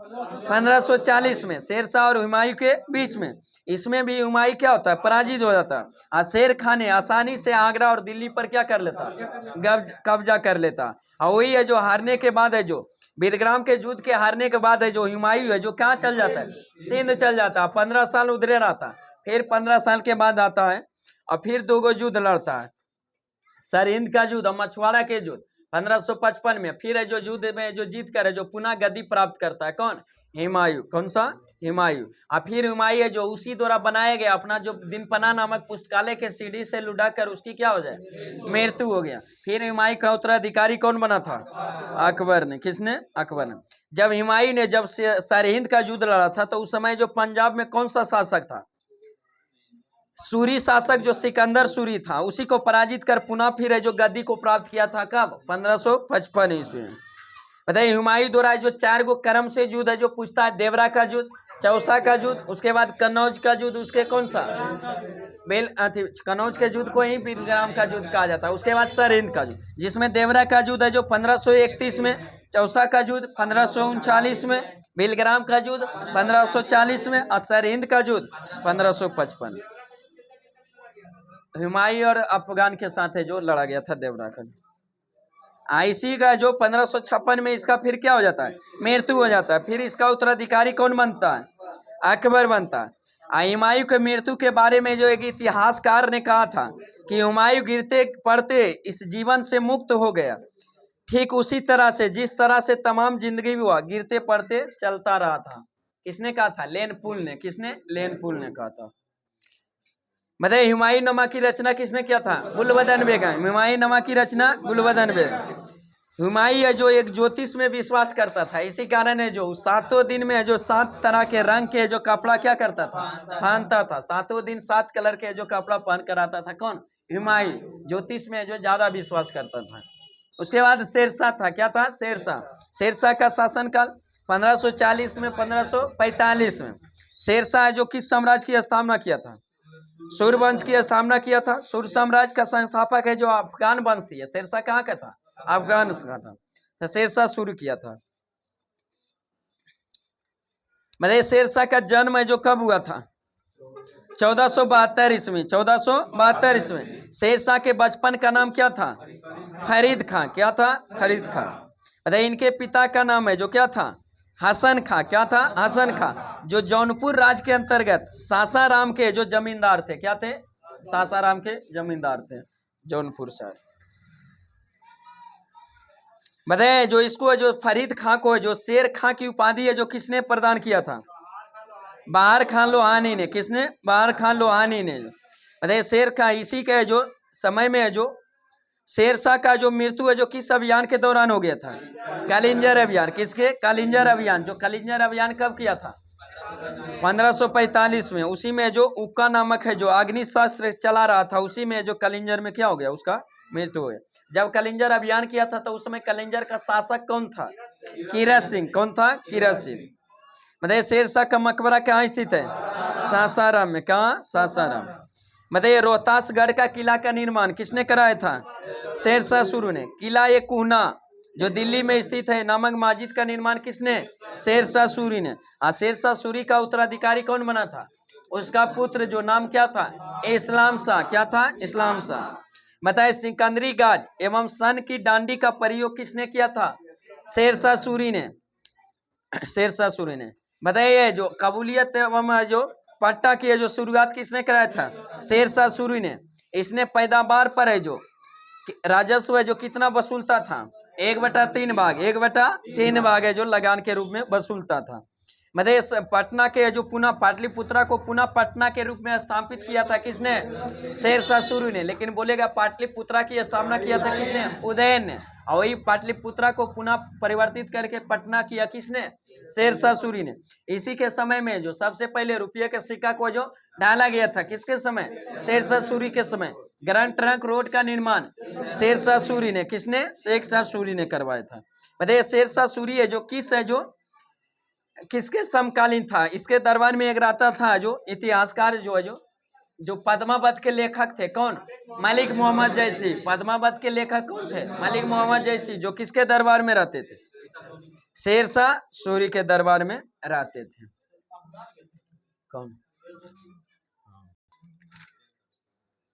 1540 में शेरशाह और हुमायूं के बीच में। इसमें भी हुमायूं क्या होता है? पराजित हो जाता है और शेर खां ने आसानी से आगरा और दिल्ली पर क्या कर लेता? कब्जा कर लेता। और वही है जो हारने के बाद है जो बिलग्राम के युद्ध के हारने के बाद है जो हुमायूं है जो कहाँ चल जाता है? सिंध चल जाता है। 15 साल उधरे रहता, फिर 15 साल के बाद आता है और फिर दो गो युद्ध लड़ता है, सरहिंद का युद्ध और मछवाड़ा के युद्ध 1555 में। फिर है जो युद्ध में जो जीत कर है जो पुनः गद्दी प्राप्त करता है, कौन? हुमायूं। कौन सा? हुमायूं। और फिर हुमायूं है जो उसी द्वारा बनाया गया अपना जो दीनपना नामक पुस्तकालय के सीढ़ी से लुढ़ा कर उसकी क्या हो जाए? मृत्यु हो गया। फिर हुमायूं का उत्तराधिकारी कौन बना था? अकबर ने। किसने? अकबर ने। जब हुमायूं ने जब सरहिंद का युद्ध लड़ा था तो उस समय जो पंजाब में कौन सा शासक था? सूरी शासक जो सिकंदर सूरी था, उसी को पराजित कर पुनः फिर है जो गद्दी को प्राप्त किया था कब? 1555 ईस्वी में। बताइए हुमायूं द्वारा जो 4 गो क्रम से युद्ध है जो पूछता है, देवरा का युद्ध, चौसा का युद्ध, उसके बाद कन्नौज का युद्ध, उसके कौन सा? कन्नौज के युद्ध को ही बिलग्राम का युद्ध कहा जाता है। उसके बाद सरहिंद का युद्ध, जिसमें देवरा का युद्ध है जो 1531 में, चौसा का युद्ध 1539 में, बिलग्राम का युद्ध 1540 में और सरहिंद का युद्ध 1555। हुमायूं और अफगान के साथ है जो लड़ा गया था देवरा का। आईसी का जो 1556 में इसका फिर क्या हो जाता है? मृत्यु हो जाता है। फिर इसका उत्तराधिकारी कौन बनता है? अकबर बनता है। हुमायूं के मृत्यु के बारे में जो एक इतिहासकार ने कहा था कि हुमायूं गिरते पड़ते इस जीवन से मुक्त हो गया, ठीक उसी तरह से जिस तरह से तमाम जिंदगी हुआ गिरते पड़ते चलता रहा था। किसने कहा था? लेन पुल ने। किसने? लेन पुल ने कहा था। बताइए हुमायूं नामा की रचना किसने किया था? गुलबदन बेगम। हुमायूं नामा की रचना गुलबदन बेगम। हुमायूं है जो एक ज्योतिष में विश्वास करता था, इसी कारण है जो 7 दिन में जो 7 तरह के रंग के जो कपड़ा क्या करता था? पहनता था। 7 दिन 7 कलर के जो कपड़ा पहन कर आता था। कौन? हुमायूं। ज्योतिष में जो ज्यादा विश्वास करता था। उसके बाद शेरशाह था। क्या था? शेरशाह। शेरशाह का शासनकाल 1540 में 1545 में। शेरशाह जो किस साम्राज्य की स्थापना किया था? सूर्यवंश की स्थापना किया था। सूर्य साम्राज्य का संस्थापक है जो अफगान वंश थी। शेरशाह कहाँ का था? अफगान का था। तो शेरशाह शुरू किया था। मतलब शेरशाह का जन्म है जो कब हुआ था? 1472 ईस्वी। 1472 ईस्वी। शेरशाह के बचपन का नाम क्या था? फरीद खां। क्या था? फरीद खां। बताइए इनके पिता का नाम है जो क्या था? हसन खां। क्या था? हसन खां, जो जौनपुर राज्य के अंतर्गत सासाराम के जो जमींदार थे। क्या थे? सासाराम के जमींदार थे, जौनपुर शहर। बताइए जो इसको जो फरीद खां को जो शेर खां की उपाधि है जो किसने प्रदान किया था? बहार खान लोहानी ने। किसने? बहार खान लोहानी ने। बताइए शेर खां इसी के जो समय में है जो शेरशाह का जो मृत्यु है जो किस अभियान के दौरान हो गया था? कलिंजर अभियान। किसके? कलिंजर अभियान। जो कलिंजर अभियान कब किया था? 1545 में। उसी में जो उक्का नामक है जो अग्निशस्त्र चला रहा था, उसी में जो कलिंजर में क्या हो गया? उसका मृत्यु हो गया। जब कलिंजर अभियान किया था तो उस समय कलिंजर का शासक कौन था? कीरत सिंह। कौन था? कीरत सिंह। मतलब शेरशाह का मकबरा कहाँ स्थित है? सासाराम में। कहाँ? सासाराम। बताइए रोहतासगढ़ का किला का निर्माण किसने कराया था? शेरशाह सूरी ने। किला ये कुहना जो दिल्ली में स्थित है, नामक मस्जिद का निर्माण किसने? शेरशाह सूरी ने। शेरशाह सूरी का उत्तराधिकारी कौन बना था? उसका पुत्र जो नाम क्या था? इस्लाम शाह। क्या था? इस्लाम शाह। बताए सिकंदरी गाज एवं सन की डांडी का प्रयोग किसने किया था? शेरशाह सूरी ने। शेरशाह सूरी ने। बताइए जो कबूलियत एवं जो पट्टा की जो शुरुआत किसने कराया था? शेरशाह सूरी ने। इसने पैदावार पर है जो राजस्व है जो कितना वसूलता था? 1/3 भाग। 1/3 भाग है जो लगान के रूप में वसूलता था। मतलब पटना के जो पुनः पाटलिपुत्रा को पुनः पटना के रूप में स्थापित किया था किसने? शेरशाह सूरी ने। लेकिन बोलेगा पाटलिपुत्रा की स्थापना किया था किसने? उदयन ने। और वही पाटलिपुत्रा को पुनः परिवर्तित करके पटना किया किसने? शेरशाह सूरी ने। इसी के समय में जो सबसे पहले रुपये के सिक्का को जो डाला गया था किसके समय? शेरशाह सूरी के समय। ग्रैंड ट्रंक रोड का निर्माण शेरशाह सूरी ने। किसने? शेरशाह सूरी ने करवाया था। बताइए शेरशाह सूरी है जो किस है जो किसके समकालीन था? इसके दरबार में एक रहता था जो इतिहासकार जो है जो पद्मावत के लेखक थे। कौन? मलिक मोहम्मद जैसी। पद्मावत के लेखक कौन थे? मलिक मोहम्मद जैसी, जो किसके दरबार में रहते थे? शेरशाह सूरी के दरबार में रहते थे। कौन?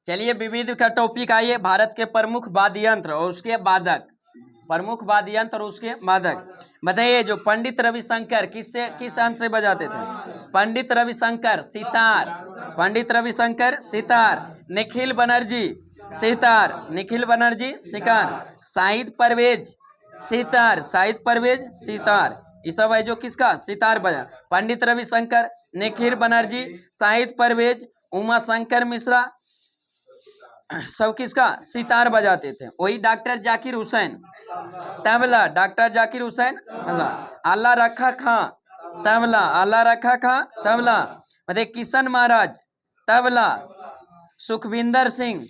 चलिए विविध का टॉपिक आइए। भारत के प्रमुख वाद्य यंत्र और उसके वादक। प्रमुख वाद्य यंत्र और उसके वादक बताइए। जो पंडित रविशंकर किस अंश से बजाते थे? पंडित रविशंकर सितार। पंडित रविशंकर सितार। निखिल बनर्जी सितार। निखिल बनर्जी सितार। शाहिद परवेज सितार। शाहिद परवेज सितार। ये सब है जो किसका? सितार बजा। पंडित रविशंकर, निखिल बनर्जी, शाहिद परवेज, उमा शंकर मिश्रा सब किसका? सितार बजाते थे। वही डॉक्टर जाकिर हुसैन तबला। डॉक्टर जाकिर हुसैन तबला। आला रखा खां तबला। आला रखा खां तबला। मतलब किशन महाराज तबला। सुखविंदर सिंह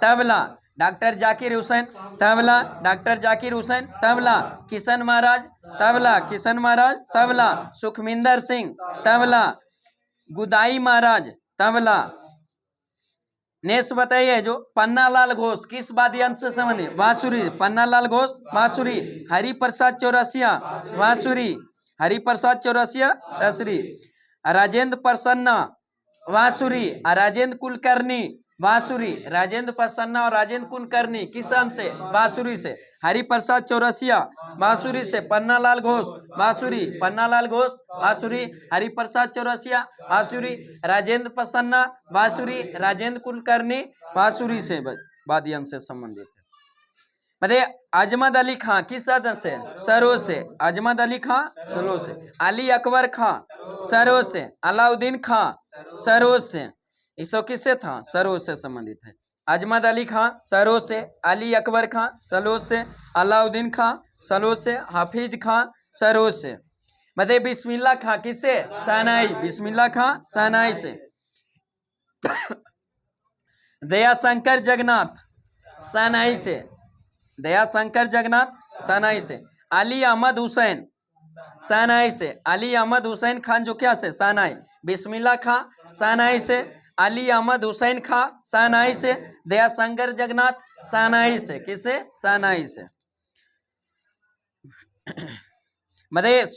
तबला। डॉक्टर जाकिर हुसैन तबला। डॉक्टर जाकिर हुसैन तबला। किशन महाराज तबला। किशन महाराज तबला। सुखविंदर सिंह तबला। गुदाई महाराज तबला। नेक्स्ट बताइए जो पन्नालाल घोष किस वाद्य यंत्र से संबंधित? बांसुरी। पन्नालाल घोष बांसुरी। हरिप्रसाद चौरसिया बांसुरी। हरिप्रसाद चौरसिया बांसुरी। राजेंद्र प्रसन्ना बांसुरी। राजेंद्र कुलकर्णी बांसुरी। राजेंद्र प्रसन्ना और राजेंद्र कुलकर्णी किस अंश से? बांसुरी से। हरिप्रसाद चौरसिया बांसुरी से। पन्नालाल घोष बांसुरी। पन्नालाल घोष बांसुरी। हरिप्रसाद चौरसिया बांसुरी। राजेंद्र प्रसन्ना बांसुरी। राजेंद्र कुलकर्णी बांसुरी से वाद्य यंत्र से संबंधित है। मतलब अजमद अली खां किस सदन से? सरोज से। अजमद अली खां सरोज से। अली अकबर खां सरोज से। अलाउद्दीन खां सरोज से। ये सब किससे था? सरोज से संबंधित है। अजमद अली खां सरोज से। अली अकबर खां सरोज से। अलाउद्दीन खां सरोज से। हाफिज खां सरोज से। मतलब बिस्मिल्लाह खां किससे? सनाई। बिस्मिल्लाह खां सनाई से। दयाशंकर जगन्नाथ सनाई से। दयाशंकर जगन्नाथ सनाई से। अली अहमद हुसैन सनाई से। अली अहमद हुसैन खान जो क्या से? सनाई। बिस्मिल्लाह खां सनाई से। अली अहमद हुसैन खां सनाई से। दयाशंकर जगन्नाथ सनाई से। किससे? सनाई से। मतलब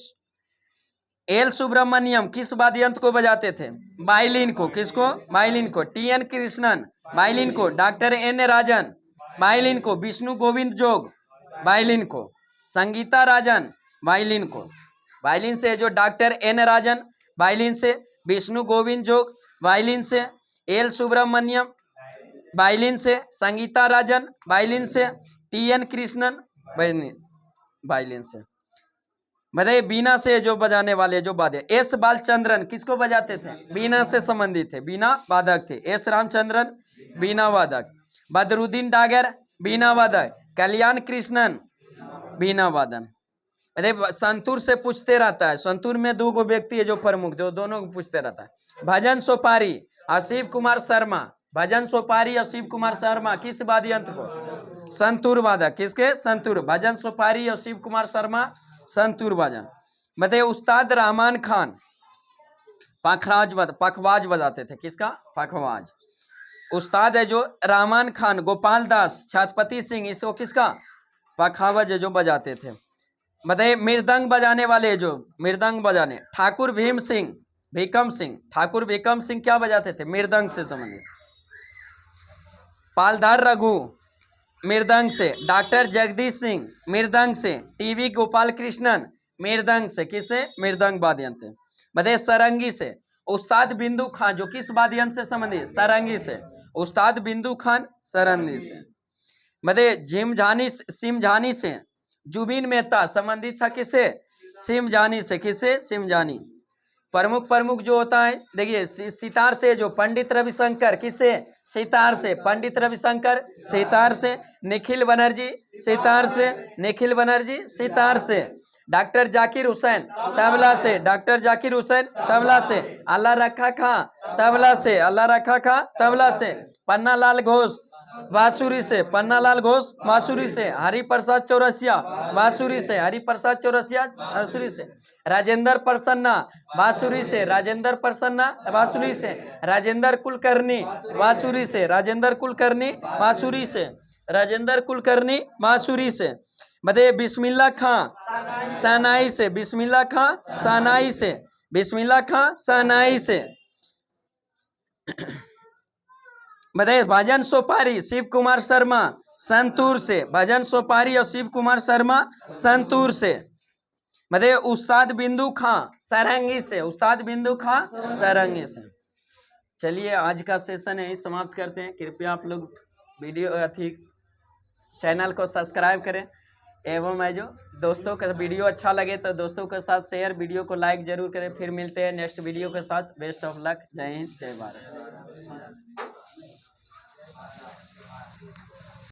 एल सुब्रमण्यम किस वाद्य यंत्र को बजाते थे? वायलिन को। किसको? वायलिन को। टी.एन. कृष्णन वायलिन को। डॉक्टर एन राजन वायलिन को। विष्णु गोविंद जोग वायलिन को। संगीता राजन वायलिन को। वायलिन से जो डॉक्टर एन राजन वायलिन से। विष्णु गोविंद जोग वायलिन से। एल सुब्रमण्यम वायलिन से। संगीता राजन वायलिन से। टी.एन. कृष्णन वायलिन से। बताइए बीना से जो बजाने वाले जो वाद्य। एस बालचंद्रन किसको बजाते थे? बीना से संबंधित थे। बीना वादक थे। एस रामचंद्रन बीना वादक। बदरुद्दीन डागर बीना वादक। कल्याण कृष्णन बीना वादन। अरे संतूर से पूछते रहता है। संतूर में 2 व्यक्ति है जो प्रमुख, जो दोनों को पूछते रहता है। भजन सोपारी अशिव कुमार शर्मा। भजन सोपारी अशिव कुमार शर्मा किस वाद्य यंत्र को? संतूर वादक। किसके? संतूर। भजन सोपारी और शिव कुमार शर्मा संतूर वादक। मतलब उस्ताद रहमान खान पखवाज बजाते थे। किसका? पखवाज। उस्ताद है जो रहमान खान, गोपाल दास, छत्रपति सिंह, इसको किसका? पखावज है जो बजाते थे। बताइए मृदंग बजाने वाले, जो मृदंग बजाने, ठाकुर भीम सिंह, भीकम सिंह, ठाकुर भीकम सिंह क्या बजाते थे? मृदंग से संबंधित। पालधार रघु मृदंग से, डॉक्टर जगदीश सिंह मृदंग से, टीवी गोपाल कृष्णन मृदंग से। किससे? मृदंग वाद्यंत्र। बताइए सरंगी से उस्ताद बिंदु खान, जो किस वाद्यंत्र से संबंधित? सरंगी से। उस्ताद बिंदु खान सरंगी से। बताइए झिमझानी सिमझानी से जुबिन मेहता संबंधित था। किससे? सिमझानी से। किससे? सिमझानी। प्रमुख जो होता है, देखिए सितार से जो पंडित रविशंकर, किससे? सितार से। पंडित रविशंकर सितार से। निखिल बनर्जी सितार से। निखिल बनर्जी सितार से। डॉक्टर जाकिर हुसैन तबला से। डॉक्टर जाकिर हुसैन तबला से। अल्लाह रखा खां तबला से। अल्लाह रखा खां तबला से। पन्ना लाल घोष बांसुरी से। पन्ना लाल घोष बांसुरी से। हरिप्रसाद चौरसिया बांसुरी से। हरिप्रसाद चौरसिया बांसुरी से। राजेंद्र प्रसन्ना बांसुरी से। राजेंद्र प्रसन्ना बांसुरी से। राजेंद्र कुलकर्णी बांसुरी से। राजेंद्र कुलकर्णी बांसुरी से। राजेंद्र कुलकर्णी बांसुरी से। बताइए बिस्मिल्लाह खां सानाई से। बिस्मिल्लाह खां सानाई से। बिस्मिल्लाह खां सानाई से। बताइए भजन सोपारी शिव कुमार शर्मा संतूर से। भजन सोपारी और शिव कुमार शर्मा संतूर से। बताइए उस्ताद बिंदु खां सरंगी से। उस्ताद बिंदु खां सरंगी से। चलिए आज का सेशन यही समाप्त करते हैं। कृपया आप लोग वीडियो चैनल को सब्सक्राइब करें, एवं है जो दोस्तों का वीडियो अच्छा लगे तो दोस्तों के साथ शेयर, वीडियो को लाइक जरूर करें। फिर मिलते हैं नेक्स्ट वीडियो के साथ। Best of luck. जय हिंद, जय भारत।